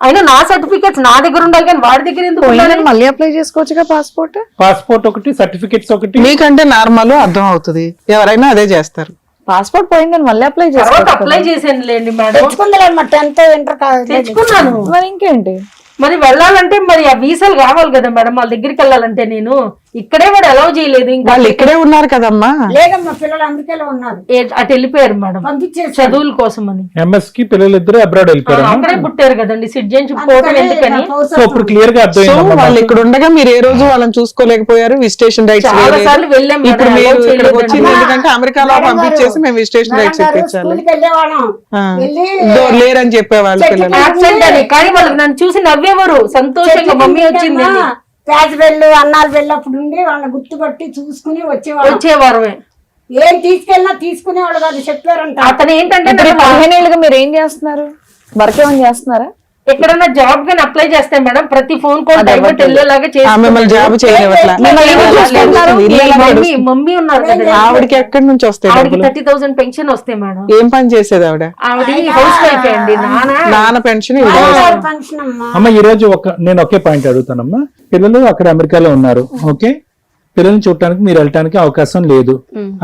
అయినా నా సర్టిఫికేట్స్ నా దగ్గర ఉండాలి కానీ వాడి దగ్గర ఎందుకు ఉండాలి? మళ్ళీ అప్లై చేసుకోవచ్చుగా పాస్పోర్ట్ ఒకటి, సర్టిఫికెట్స్ ఒకటి. మీకంటే నార్మల్ అర్థం అవుతుంది, ఎవరైనా అదే చేస్తారు. పాస్పోర్ట్ పోయిందని మళ్ళీ అప్లై తర్వాత అప్లై చేసాను లేండి మేడం. తెచ్చుకుందలేమ్మా 10th ఇంటర్ తెచ్చుకున్నాను. మరి ఇంకేంటి, మరి వెళ్ళాలంటే మరి ఆ వీసాలు కావాలి కదా మేడం. వాళ్ళ దగ్గరికి వెళ్ళాలంటే నేను ఇక్కడే వాడు అలౌ చేయలేదు. ఇంకా వాళ్ళు ఇక్కడే ఉన్నారు కదమ్మా. లేదమ్మా, పిల్లలు అమెరికాలో ఉన్నారు, అటు వెళ్ళిపోయారు మేడం పంపించేసి చదువుల కోసం అని. ఎంఎస్ కి పిల్లలు ఇద్దరు అబ్రాడ్ వెళ్ళిపోయారు. అక్కడే పుట్టారు కదండి, సిటిజన్షిప్ పోవడం ఎందుకని. సో ఇప్పుడు క్లియర్ గా సో అర్థమైంది. వాళ్ళు ఇక్కడ ఉండగా మీరు ఏ రోజు వాళ్ళని చూసుకోలేకపోయారు. విజిటేషన్ రైట్స్ చాలా సార్లు వెళ్ళాం మేడం, ఇప్పుడు మీరు allow ఇక్కడికి చేయలేదండి. వచ్చింది ఎందుకంటే అమెరికాలో పంపించేసి మేము విజిటేషన్ రైట్స్ ఇప్పించాలి. స్కూల్కి వెళ్ళేవాళ్ళం, వెళ్ళి లేరని చెప్పేవాళ్ళు పిల్లలు. Absent అని. కానీ వాళ్ళు నన్ను చూసి నవ్వేవారు సంతోషంగా, మమ్మీ వచ్చింది అని. ప్యాచ్ వెళ్ళు అన్నాలు వెళ్ళప్పుడు ఉండి వాళ్ళని గుర్తుపట్టి చూసుకుని వచ్చేవారు. ఏం తీసుకెళ్ళినా తీసుకునేవాళ్ళు కాదు, చెప్పారంట. అతను ఏంటంటే 15 ఏళ్ళుగా మీరు ఏం చేస్తున్నారు? వర్క్ ఏమైనా చేస్తున్నారా? ఎక్కడన్నా జాబ్ గాని అప్లై చేస్తే మేడం ప్రతి ఫోన్ కాల్ డైవర్ట్ వెళ్ళేలాగా మిమ్మల్ని జాబ్ చేయలేవట్లా. మమ్మీ ఉన్నారు కదా, ఆవిడకి ఎక్కడి నుంచి వస్తాయి? ఆవిడకి 30,000 పెన్షన్ వస్తాయి మేడం. ఏం పని చేసేది ఆవిడ? ఆవిడ హౌస్ వైఫ్ అండి. నాన్న పెన్షన్ ఫంక్షన్ అమ్మా. అమ్మ ఈ రోజు నేను ఒకే పాయింట్ అడుగుతానమ్మా. పిల్లలు అక్కడ అమెరికాలో ఉన్నారు, ఓకే, పిల్లల్ని చూడటానికి మీరు వెళ్ళటానికి అవకాశం లేదు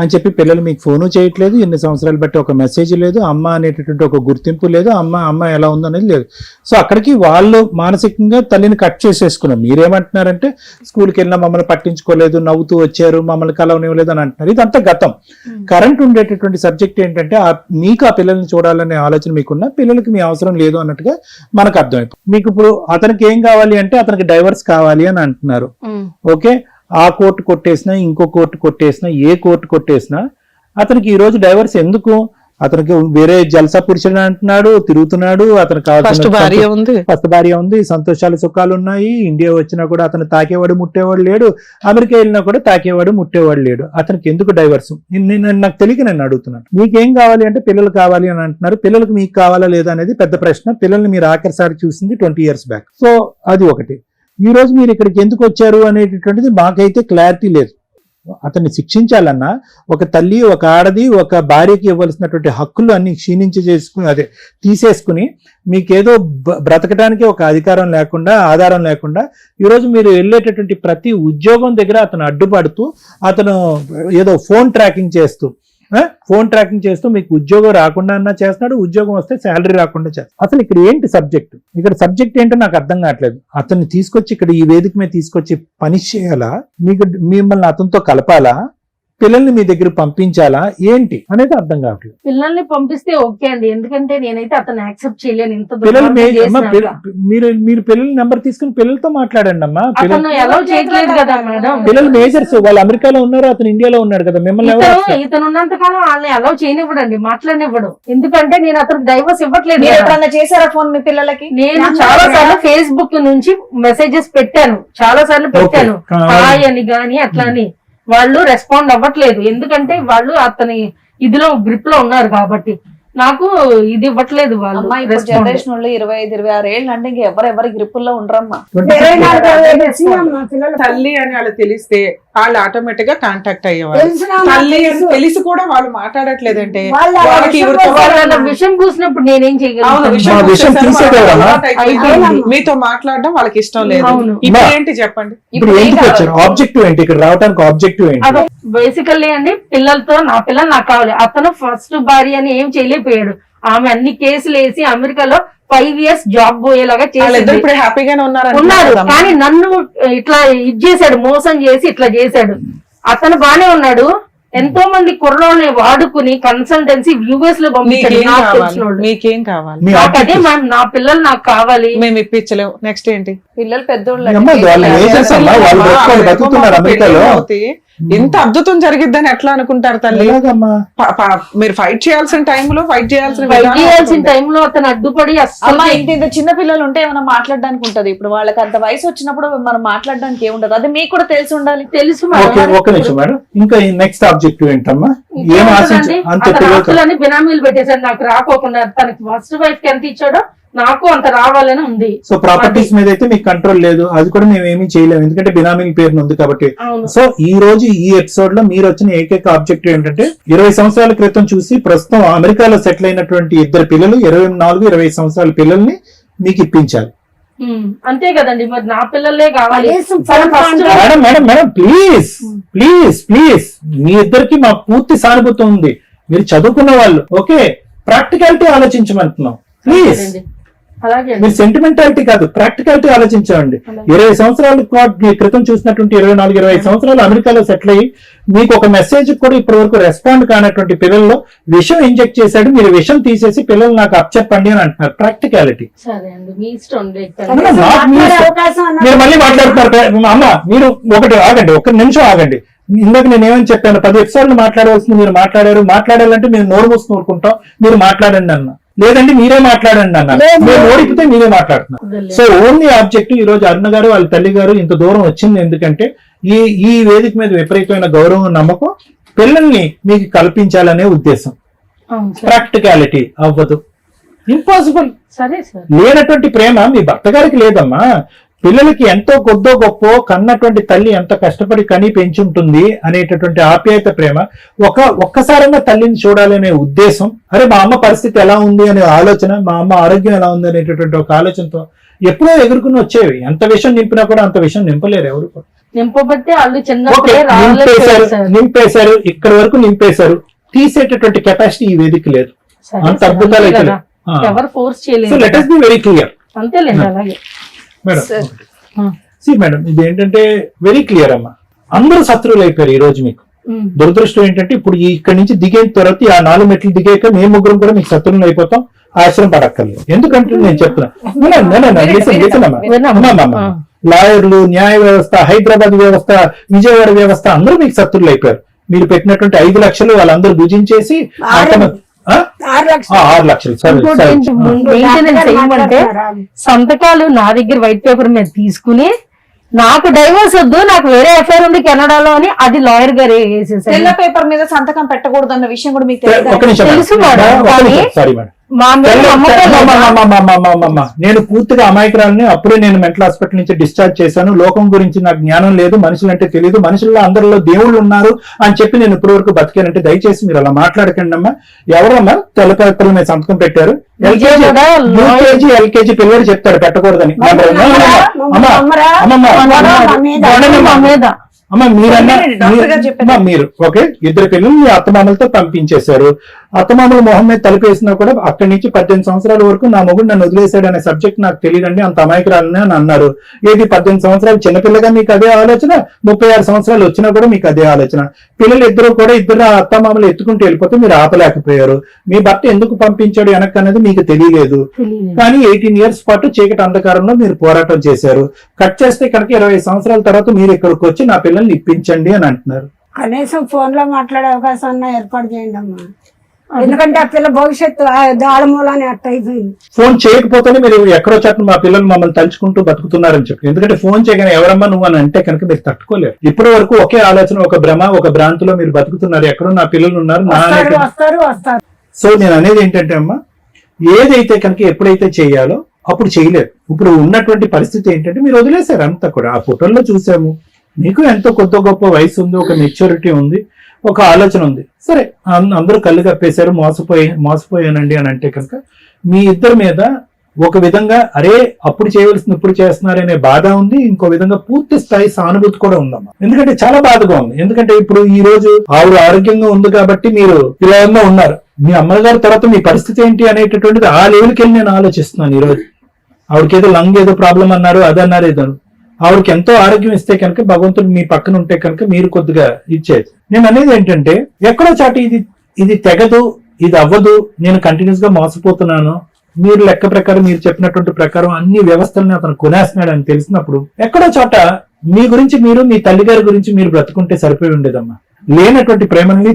అని చెప్పి పిల్లలు మీకు ఫోను చేయట్లేదు, ఎన్ని సంవత్సరాలు బట్టి ఒక మెసేజ్ లేదు, అమ్మ అనేటటువంటి ఒక గుర్తింపు లేదు, అమ్మ ఎలా ఉందనేది లేదు. సో అక్కడికి వాళ్ళు మానసికంగా తల్లిని కట్ చేసేసుకున్నారు. మీరేమంటున్నారంటే స్కూల్కి వెళ్ళినా మమ్మల్ని పట్టించుకోలేదు, నవ్వుతూ వచ్చారు, మమ్మల్ని కలవనివ్వలేదు అని అంటున్నారు. ఇదంతా గతం. కరెంట్ ఉండేటటువంటి సబ్జెక్ట్ ఏంటంటే మీకు ఆ పిల్లల్ని చూడాలనే ఆలోచన మీకున్నా, పిల్లలకి మీ అవసరం లేదు అన్నట్టుగా మనకు అర్థమైపోయింది. మీకు ఇప్పుడు అతనికి ఏం కావాలి అంటే అతనికి డైవర్స్ కావాలి అని అంటున్నారు, ఓకే. ఆ కోర్టు కొట్టేసినా, ఇంకో కోర్టు కొట్టేసినా, ఏ కోర్టు కొట్టేసినా అతనికి ఈ రోజు డైవర్స్ ఎందుకు? అతనికి వేరే జల్సా పురుషుడు అంటున్నాడు, తిరుగుతున్నాడు, అతనికి ఫస్ట్ భార్య ఉంది, సంతోషాలు సుఖాలు ఉన్నాయి. ఇండియా వచ్చినా కూడా అతను తాకేవాడు ముట్టేవాడు లేడు, అమెరికా వెళ్ళినా కూడా తాకేవాడు ముట్టేవాడు లేడు. అతనికి ఎందుకు డైవర్స్? నాకు తెలియక నేను అడుగుతున్నాను. మీకేం కావాలి అంటే పిల్లలు కావాలి అని అంటున్నారు. పిల్లలకు మీకు కావాలా లేదా అనేది పెద్ద ప్రశ్న. పిల్లల్ని మీరు ఆఖరిసారి చూసింది 20 years బ్యాక్. సో అది ఒకటి. ఈ రోజు మీరు ఇక్కడికి ఎందుకు వచ్చారు అనేటటువంటిది మాకైతే క్లారిటీ లేదు. అతన్ని శిక్షించాలన్నా ఒక తల్లి, ఒక ఆడది, ఒక భార్యకి ఇవ్వాల్సినటువంటి హక్కులు అన్ని తీసేసుకుని మీకేదో బ్రతకడానికి ఒక అధికారం లేకుండా, ఆధారం లేకుండా ఈరోజు మీరు వెళ్ళేటటువంటి ప్రతి ఉద్యోగం దగ్గర అతను అడ్డుపడుతూ, అతను ఏదో ఫోన్ ట్రాకింగ్ చేస్తూ మీకు ఉద్యోగం రాకుండా అన్నా చేస్తున్నాడు, ఉద్యోగం వస్తే శాలరీ రాకుండా చేస్తాడు. అసలు ఇక్కడ ఏంటి సబ్జెక్ట్? ఇక్కడ సబ్జెక్ట్ ఏంటో నాకు అర్థం కావట్లేదు. అతన్ని తీసుకొచ్చి ఇక్కడ ఈ వేదిక మీద తీసుకొచ్చి పని చేయాలా, మిమ్మల్ని అతనితో కలపాలా, పిల్లల్ని మీ దగ్గర పంపించాలా ఏంటి అనేది అర్థం కావట్లేదు. పిల్లల్ని పంపిస్తే ఓకే అండి, ఎందుకంటే నేనైతే అతను యాక్సెప్ట్ చేయలేను. ఇంత పిల్లలు దుర్మార్గం అమ్మా, చేసినాక. మీరు పిల్లల నెంబర్ తీసుకుని పిల్లలతో మాట్లాడండి అమ్మా. అతను ఎలా చేయట్లేదు కదా మేడం. పిల్లలు మేజర్స్, వాళ్ళు అమెరికాలో ఉన్నారు, అతను ఇండియాలో ఉన్నాడు కదా, మిమ్మల్ని ఎవరు ఇతను ఉన్నంత కాలం వాళ్ళని అలౌ చేయనివ్వడండి, మాట్లాడినివ్వడు. ఎందుకంటే నేను అతను డైవర్స్ ఇవ్వట్లేదు మీరు కదా. ఎప్పుడన్నా చేశారా ఫోన్ మీ పిల్లలకి? నేను చాలా సార్లు ఫేస్బుక్ నుంచి మెసేజెస్ పెట్టాను, చాలా సార్లు పెట్టాను, హాయ్ అని గాని అట్లా అని. వాళ్ళు రెస్పాండ్ అవ్వట్లేదు, ఎందుకంటే వాళ్ళు అతని ఇదిలో గ్రిప్ లో ఉన్నారు కాబట్టి. నాకు ఇది ఇవ్వట్లేదు వాళ్ళు. అమ్మా ఇప్పుడు జనరేషన్ వాళ్ళు 25-26 ఏళ్ళు అంటే ఇంక ఎవరెవరి గ్రిప్పుల్లో ఉండరమ్మా. 24 వచ్చినాయమ్మా పిల్లలు. తల్లి అని వాళ్ళు తెలిస్తే వాళ్ళు ఆటోమేటిక్ గా కాంటాక్ట్ అయ్యేవాళ్ళు. తెలిసినా తల్లి అని తెలుసు. తెలిసి కూడా వాళ్ళు మాట్లాడట్లేదంటే వాళ్ళ వాళ్ళకి విషయం ఎవరితో వాళ్ళ విషయం పూసినప్పుడు నేనేం అవును, చేయగలను? విషయం మా విషయం చూసేసారు, తీసేదేవరమ్మా? వాళ్ళకి అలవాటు అయిపోయింది. అయిపోయింది. మీతో మాట్లాడడం వాళ్ళకి ఇష్టం లేదు. అవును. ఇప్పుడు మా- ఏంటి చెప్పండి? ఇప్పుడు ఎందుకు వచ్చారు? ఆబ్జెక్టివ్ ఏంటి ఇక్కడ రావడానికి? ఆబ్జెక్టివ్ ఏంటి? అదే బేసికల్లీ అండి, పిల్లలతో నా పిల్లలు నాకు కావాలి. అతను ఫస్ట్ భార్య అని ఏం చేయలేకపోయాడు. ఆమె అన్ని కేసులు వేసి అమెరికాలో 5 years జాబ్ పోయేలాగా వాళ్ళిద్దరు చేసింది. ఇప్పుడు హ్యాపీగానే ఉన్నారు, ఉన్నారు. కానీ నన్ను ఇట్లా ఇది చేశాడు, మోసం చేసి ఇట్లా చేశాడు. అతను బానే ఉన్నాడు. ఎంతో మంది కుర్రోల్ని వాడుకుని కన్సల్టెన్సీ యూఎస్ లో పంపించాడు. మీకేం నాకు కావాలి? తెలిసిన వాళ్ళు. మీకేం కావాలి? మీ నాకు అదే objective. మ్యామ్, నా పిల్లలు నాకు కావాలి. మేము ఇప్పించలేము. నెక్స్ట్ ఏంటి? పిల్లలు పెద్దోళ్ళు అమ్మా, వాళ్ళ ఏజెన్స్ అమ్మా, వాళ్ళు బ్రతుకుని బతుకుతున్నారు అమెరికాలో. ఇంత అద్భుతం జరిగిద్దని ఎట్లా అనుకుంటారు తల్లి? ఎలాగమ్మా? మీరు ఫైట్ చేయాల్సిన టైంలో ఫైట్ చేయాల్సిన బయట విధానం చేయాల్సిన ఉంటుంది. టైంలో అతను అడ్డుపడి అస్సలు అమ్మా ఇంత చిన్న పిల్లలు ఉంటే ఏమైనా మాట్లాడడానికి ఉంటది. ఇప్పుడు వాళ్ళకి అంత వయసు వచ్చినప్పుడు మనం మాట్లాడడానికి ఏముండదు. అది మీకు కూడా తెలిసి ఉండాలి. తెలుసు ఓకే, మేడం. ఒక్క నిమిషం మేడం. ఇంకా నెక్స్ట్ ఆబ్జెక్టివ్ ఏంటమ్మా? ఏం ఆశించ ఇంకేముంటుందండి? అంత అతను పిల్లలతో ఆస్తులని బినామీలు పెట్టేశాడు, నాకు రాకోకుండా. తనకి ఫస్ట్ వైఫ్ కి ఎంత ఇచ్చాడో నాకు అంత రావాలని ఉంది. సో ప్రాపర్టీస్ మీద అయితే మీకు కంట్రోల్ లేదు, అది కూడా మేము ఏమీ చేయలేము, ఎందుకంటే బినామీ పేరు ఉంది కాబట్టి. అవును. సో ఈ రోజు ఈ ఎపిసోడ్ లో మీరు వచ్చిన ఏకైక ఆబ్జెక్టివ్ ఏంటంటే 20 సంవత్సరాల క్రితం చూసి ప్రస్తుతం అమెరికాలో సెటిల్ అయినటువంటి ఇద్దరు పిల్లలు, 24-20 సంవత్సరాల పిల్లల్ని మీకు ఇప్పించాలి. అంతే కదండి, మరి నా పిల్లలే కావాలి. కనీసం తను phone first contact madam madam madam please please please, మీ ఇద్దరికి మా పూర్తి సానుభూతి ఉంది. మీరు చదువుకున్న వాళ్ళు, ఓకే, ప్రాక్టికాలిటీ ఆలోచించమంటున్నాం ప్లీజ్. అండి. అలాగే అండి. మీరు సెంటిమెంటాలిటీ కాదు, ప్రాక్టికాలిటీ ఆలోచించండి. 20 సంవత్సరాల క్రితం చూసినటువంటి 24-25 సంవత్సరాలు అమెరికాలో సెటిల్ అయ్యి మీకు ఒక మెసేజ్ కూడా ఇప్పటి వరకు రెస్పాండ్ కానటువంటి పిల్లల్లో విషం ఇంజెక్ట్ చేశాడు. మీరు విషం తీసేసి పిల్లలు నాకు అప్పచెప్పండి అని అంటున్నారు. ప్రాక్టికాలిటీ. సరే అండి, మీ ఇష్టం. కనీసం మాట్లాడే అవకాశం అన్నది మీరు మళ్ళీ మాట్లాడుతున్నారు. అమ్మ, మీరు ఒకటి ఆగండి, ఒక్క నిమిషం ఆగండి. ఇందాక నేను ఏమని చెప్పాను? 10 ఎపిసోడ్లు మాట్లాడవలసింది మీరు మాట్లాడారు. మాట్లాడాలంటే మీరు నోరు మూసుకుని ఊరుకుంటాం. మీరు మాట్లాడండి అన్న, లేదంటే మీరే మాట్లాడండి అన్న. మీరు ఓడిపితే మీరే మాట్లాడుతున్నారు. సో ఓన్లీ ఆబ్జెక్టివ్ ఈ రోజు అరుణ గారు వాళ్ళ తల్లి గారు ఇంత దూరం వచ్చింది ఎందుకంటే ఈ వేదిక మీద విపరీతమైన గౌరవం, నమ్మకం, పిల్లల్ని మీకు కల్పించాలనే ఉద్దేశం. ప్రాక్టికాలిటీ అవ్వదు, ఇంపాసిబుల్. సరే సార్. లేనటువంటి ప్రేమ మీ భర్త గారికి లేదమ్మా. పిల్లలకి ఎంతో కొద్దో గొప్ప కన్నటువంటి తల్లి ఎంత కష్టపడి కని పెంచుంటుంది అనేటటువంటి ఆప్యాయత, ప్రేమ ఒక్కసారైనా తల్లిని చూడాలనే ఉద్దేశం. అరే మా అమ్మ పరిస్థితి ఎలా ఉంది అనే ఆలోచన, మా అమ్మ ఆరోగ్యం ఎలా ఉంది అనేటటువంటి ఒక ఆలోచనతో ఎప్పుడో ఎగురుకుని వచ్చేవి. ఎంత విషయం నింపినా కూడా అంత విషయం నింపలేరు ఎవరు. నింపబట్టే వాళ్ళు ఓకే, చిన్నప్పుడే నింపేశారు, ఇక్కడ వరకు నింపేశారు. తీసేటటువంటి కెపాసిటీ ఈ వేదిక లేదు. అంత అద్భుతాలు అయితే లేవు. ఎవరు ఫోర్స్ సో చేయలేదు. Let us be very clear. అంతేలేండి. అలాగే మేడం సి మేడం, ఇది ఏంటంటే వెరీ క్లియర్ అమ్మా. అందరూ శత్రువులు అయిపోయారు ఈ రోజు మీకు. దురదృష్టం ఏంటంటే ఇప్పుడు ఇక్కడి నుంచి దిగే తర్వాత ఆ 4 మెట్లు దిగాక మేము ముగ్గురం కూడా మీకు శత్రువులు అయిపోతాం. ఆశ్రమం పడక్కర్లేదు. ఎందుకంటే నేను చెప్తున్నా, లాయర్లు, న్యాయ వ్యవస్థ, హైదరాబాద్ వ్యవస్థ, విజయవాడ వ్యవస్థ అందరూ మీకు శత్రువులు అయిపోయారు. మీరు పెట్టినటువంటి 5 లక్షలు వాళ్ళందరూ భుజించేసి 6 లక్షలు 6 లక్షలు మెయింటెనెన్స్ ఏమంటే సంతకాలు నా దగ్గర వైట్ పేపర్ మీద తీసుకుని నాకు డైవర్స్ వద్దు, నాకు వేరే ఎఫ్ఐఆర్ ఉంది కెనడాలో అని అది లాయర్ గారు వేసేసారు. తెల్ల పేపర్ మీద సంతకం పెట్టకూడదు అన్న విషయం కూడా మీకు ఒక నిమిషం తెలుసు మేడం, కానీ సారీ మేడం. మా మీద నమ్మకం లేదా? నేను పూర్తిగా అమాయకురాలని. అప్పుడే నేను మెంటల్ హాస్పిటల్ నుంచి డిశ్చార్జ్ చేశాను. లోకం గురించి నాకు జ్ఞానం లేదు, మనుషులంటే తెలియదు, మనుషుల్లో అందరిలో దేవుళ్ళు ఉన్నారు అని చెప్పి నేను ఇప్పటి వరకు బతికానంటే దయచేసి మీరు అలా మాట్లాడకండి అమ్మా. ఎవరమ్మా తెల్ల పేపర్ల మీద సంతకం పెట్టారు? ఎల్కేజీ పిల్లలు చెప్తాడు పెట్టకూడదని. అమ్మ మీరన్నా మీరు ఓకే, 2 పిల్లలు మీ అత్తమామలతో పంపించేశారు. అత్తమామల మొహం మీద తలుపేసినా కూడా అక్కడి నుంచి 18 సంవత్సరాల వరకు నా మొగుడు నన్ను వదిలేశాడు అనే సబ్జెక్ట్ నాకు తెలియదండి, అంత అమాయకురాలని అని అన్నారు. ఏది 18 సంవత్సరాలు చిన్నపిల్లగా మీకు అదే ఆలోచన, 36 సంవత్సరాలు వచ్చినా కూడా మీకు అదే ఆలోచన. పిల్లలు ఇద్దరు అత్తమామలు ఎత్తుకుంటూ వెళ్ళిపోతే మీరు ఆపలేకపోయారు. మీ భర్త ఎందుకు పంపించాడు వెనక్కి అనేది మీకు తెలియలేదు. కానీ 18 ఇయర్స్ పాటు చీకటి అంధకారంలో మీరు పోరాటం చేశారు. కట్ చేస్తే కనుక 20 సంవత్సరాల తర్వాత మీరు ఇక్కడికి వచ్చి నా పిల్లల్ని ఇప్పించండి అని అంటున్నారు. కనీసం ఫోన్ లో మాట్లాడే అవకాశం అన్నా ఏర్పాటు చేయండి అమ్మా, ఎందుకంటే ఆ పిల్ల భవిష్యత్తు దాడి మూలాన్ని అట్ట అయిపోయింది. ఫోన్ చేయకపోతేనే మీరు ఎక్కడో చట్టం మా పిల్లలు మమ్మల్ని తలుచుకుంటూ బతుకుతున్నారని చెప్పి, ఎందుకంటే ఫోన్ చేయగానే ఎవరమ్మా నువ్వు అని అంటే కనుక మీరు తట్టుకోలేరు. ఇప్పటి వరకు ఒకే ఆలోచన, ఒక భ్రమ, ఒక భ్రాంతిలో మీరు బతుకుతున్నారు. ఎక్కడో నా పిల్లలు ఉన్నారు వస్తారు. సో నేను అనేది ఏంటంటే అమ్మా, ఏదైతే కనుక ఎప్పుడైతే చేయాలో అప్పుడు చేయలేరు. ఇప్పుడు ఉన్నటువంటి పరిస్థితి ఏంటంటే మీరు వదిలేశారు అంతా కూడా. ఆ ఫోటోల్లో చూసాము, మీకు ఎంతో కొద్ది గొప్ప వయసు ఉంది, ఒక మెచ్యూరిటీ ఉంది, ఒక ఆలోచన ఉంది. సరే అందరూ కళ్ళు కప్పేశారు, మోసపోయానండి అని అంటే కనుక మీ ఇద్దరి మీద ఒక విధంగా అరే అప్పుడు చేయవలసింది ఇప్పుడు చేస్తున్నారనే బాధ ఉంది, ఇంకో విధంగా పూర్తి స్థాయి సానుభూతి కూడా ఉందమ్మా. ఎందుకంటే చాలా బాధగా ఉంది. ఎందుకంటే ఇప్పుడు ఈ రోజు ఆవిడ ఆరోగ్యంగా ఉంది కాబట్టి మీరు పిల్లలంగా ఉన్నారు. మీ అమ్మగారి తర్వాత మీ పరిస్థితి ఏంటి అనేటటువంటిది ఆ లెవెల్కి వెళ్ళి నేను ఆలోచిస్తున్నాను. ఈ రోజు ఆవిడకి ఏదో లంగ్ ఏదో ప్రాబ్లం అన్నారు, అదన్నారు, ఏదో ఆవిడకి ఎంతో ఆరోగ్యం ఇస్తే కనుక భగవంతుడు మీ పక్కన ఉంటే కనుక మీరు కొద్దిగా ఇచ్చేది. నేను అనేది ఏంటంటే ఎక్కడో చాటు ఇది తెగదు, ఇది అవ్వదు, నేను కంటిన్యూస్ గా మోసపోతున్నాను, మీరు లెక్క ప్రకారం మీరు చెప్పినటువంటి ప్రకారం అన్ని వ్యవస్థల్ని అతను కొనేస్తున్నాడు అని తెలిసినప్పుడు ఎక్కడో చోట మీ గురించి మీరు, మీ తల్లిగారి గురించి మీరు బ్రతుకుంటే సరిపోయి ఉండేదమ్మా. లేనటువంటి ప్రేమని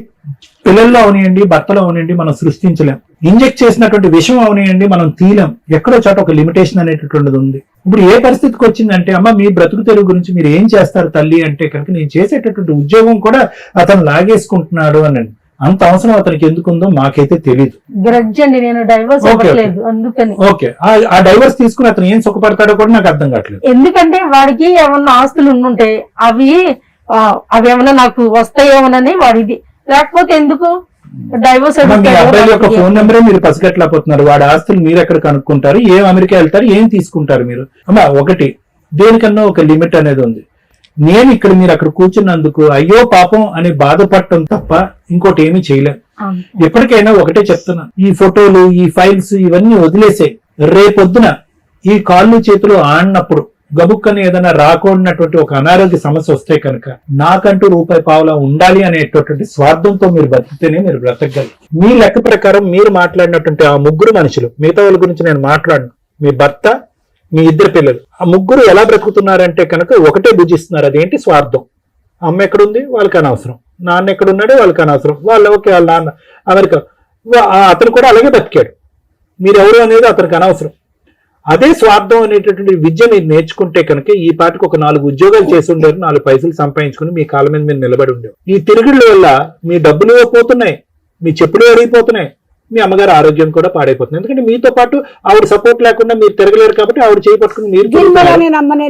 పిల్లల్లో అవనియండి, భర్తలో అవనియండి మనం సృష్టించలేం. ఇంజెక్ట్ చేసినటువంటి విషయం అవనియండి మనం తీయలేం. ఎక్కడో చోట ఒక లిమిటేషన్ అనేటటువంటిది ఉంది. ఇప్పుడు ఏ పరిస్థితికి వచ్చిందంటే అమ్మ మీ బ్రతుకు తెరువు గురించి మీరు ఏం చేస్తారు తల్లి అంటే కనుక నేను చేసేటటువంటి ఉద్యోగం కూడా అతను లాగేసుకుంటున్నాడు అని. అంత అవసరం అతనికి ఎందుకుందో మాకైతే తెలియదు. గ్రడ్జ్ అండి, నేను డైవర్స్ అవ్వట్లేదు అందుకని. ఓకే, ఆ డైవర్స్ తీసుకుని అతను ఏం సుఖపడతాడో కూడా నాకు అర్థం కావట్లేదు. ఎందుకంటే వాడికి ఏమన్నా ఆస్తులు ఉండుంటే అవి ఏమన్నా నాకు వస్తాయేమోనని వాడిది, లేకపోతే ఎందుకు డైవర్స్. మీ అబ్బాయి యొక్క ఫోన్ నెంబరే మీరు పసిగట్టలేకపోతున్నారు. వాడి ఆస్తులు మీరు ఎక్కడ కనుక్కుంటారు, ఏం అమెరికా వెళ్తారు, ఏం తీసుకుంటారు మీరు. అమ్మా ఒకటి దేనికన్నా ఒక లిమిట్ అనేది ఉంది. నేను ఇక్కడ మీరు అక్కడ కూర్చున్నందుకు అయ్యో పాపం అని బాధపడటం తప్ప ఇంకోటి ఏమీ చేయలేం. ఎప్పటికైనా ఒకటే చెప్తున్నా, ఈ ఫోటోలు, ఈ ఫైల్స్ ఇవన్నీ వదిలేసే. రేపొద్దున ఈ కాళ్ళు చేతులు ఆడినప్పుడు గబుక్కని ఏదైనా రాకూడనటువంటి ఒక అనారోగ్య సమస్య వస్తే కనుక నాకంటూ రూపాయి పావులా ఉండాలి అనేటటువంటి స్వార్థంతో మీరు బతికితేనే మీరు బ్రతకగలరు. మీ లెక్క ప్రకారం మీరు మాట్లాడినటువంటి ఆ ముగ్గురు మనుషులు, మిగతా వాళ్ళ గురించి నేను మాట్లాడను, మీ భర్త, మీ ఇద్దరు పిల్లలు, ఆ ముగ్గురు ఎలా బ్రతుకుతున్నారంటే కనుక ఒకటే భుజిస్తున్నారు. అదేంటి? స్వార్థం. అమ్మ ఎక్కడుంది వాళ్ళకి అనవసరం, నాన్న ఎక్కడున్నాడో వాళ్ళకి అనవసరం, ఓకే వాళ్ళ నాన్న అమెరికా, అతను కూడా అలాగే బతికాడు, మీరెవరు అనేది అతనికి అనవసరం. అదే స్వార్థం అనేటటువంటి విద్య మీరు నేర్చుకుంటే కనుక ఈ పాటికి ఒక 4 ఉద్యోగాలు చేసి ఉండేవారు, 4 పైసలు సంపాదించుకుని మీ కాళ్ళ మీద మీరు నిలబడి ఉండేవారు. ఈ తిరుగుళ్ళ వల్ల మీ డబ్బులు పోతున్నాయి, మీ చెప్పులు అడిగిపోతున్నాయి, మీ అమ్మగారు ఆరోగ్యం కూడా పాడైపోతుంది. ఎందుకంటే మీతో పాటు ఆవిడ సపోర్ట్ లేకుండా మీరు తిరగలేరు కాబట్టి ఆవిడ చేయి పట్టుకుని మీరు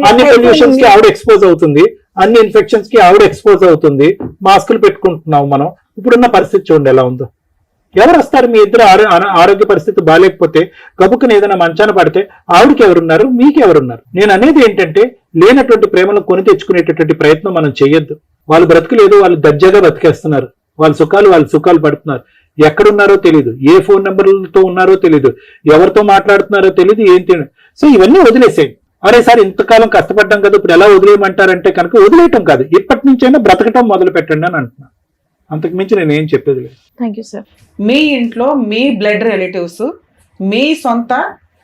అన్ని పొల్యూషన్స్ కి ఆవిడ ఎక్స్పోజ్ అవుతుంది, అన్ని ఇన్ఫెక్షన్స్ కి ఆవిడ ఎక్స్పోజ్ అవుతుంది. మాస్కులు పెట్టుకుంటున్నాం మనం. ఇప్పుడున్న పరిస్థితి చూడండి ఎలా ఉందో. ఎవరు వస్తారు? మీ ఇద్దరు ఆరోగ్య పరిస్థితి బాగాలేకపోతే గబుక్కుని ఏదైనా మంచాన పడితే ఆవిడకి ఎవరున్నారు, మీకు ఎవరున్నారు? నేను అనేది ఏంటంటే లేనటువంటి ప్రేమను కొని తెచ్చుకునేటటువంటి ప్రయత్నం మనం చేయొద్దు. వాళ్ళు బ్రతకలేదు, వాళ్ళు దర్జాగా బతికేస్తున్నారు, వాళ్ళ సుఖాలు పడుతున్నారు. ఎక్కడున్నారో తెలియదు, ఏ ఫోన్ నెంబర్లతో ఉన్నారో తెలియదు, ఎవరితో మాట్లాడుతున్నారో తెలియదు, ఏం తెలియదు. సో ఇవన్నీ వదిలేసేయండి. అరే సార్ ఇంతకాలం కష్టపడ్డాం కదా ఇప్పుడు ఎలా వదిలేయమంటారంటే కనుక వదిలేయటం కాదు, ఇప్పటి నుంచైనా బ్రతకటం మొదలు పెట్టండి అని అంటున్నాను. అంతకు మించి నేను ఏం చెప్పేది లేదు. Thank you sir. మీ ఇంట్లో మీ బ్లడ్ రిలేటివ్స్, మీ సొంత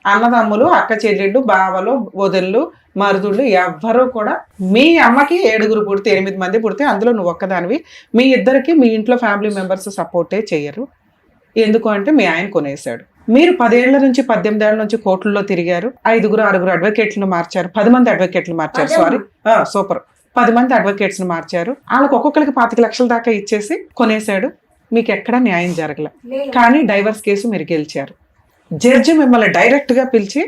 అన్నదమ్ములు, అక్క చెల్లెళ్ళు, బావలు, వదిళ్ళు, మరుదుళ్ళు ఎవ్వరూ కూడా మీ అమ్మకి 7 పుడితే 8 మంది పుడితే అందులో నువ్వు ఒక్కదానివి, మీ ఇద్దరికి మీ ఇంట్లో ఫ్యామిలీ మెంబర్స్ సపోర్టే చేయరు. ఎందుకు అంటే మీ ఆయన కొనేశాడు. మీరు 10 ఏళ్ల నుంచి 18 ఏళ్ల నుంచి కోర్టుల్లో తిరిగారు, 5-6 అడ్వకేట్లను మార్చారు, 10 మంది అడ్వకేట్లు మార్చారు, సూపర్ 10 మంది అడ్వకేట్స్ ని మార్చారు. వాళ్ళకి ఒక్కొక్కరికి 25 లక్షల దాకా ఇచ్చేసి కొనేశాడు. మీకు ఎక్కడా న్యాయం జరగల, కానీ డైవర్స్ కేసు మీరు గెలిచారు. జడ్జి మిమ్మల్ని డైరెక్ట్ గా పిలిచి,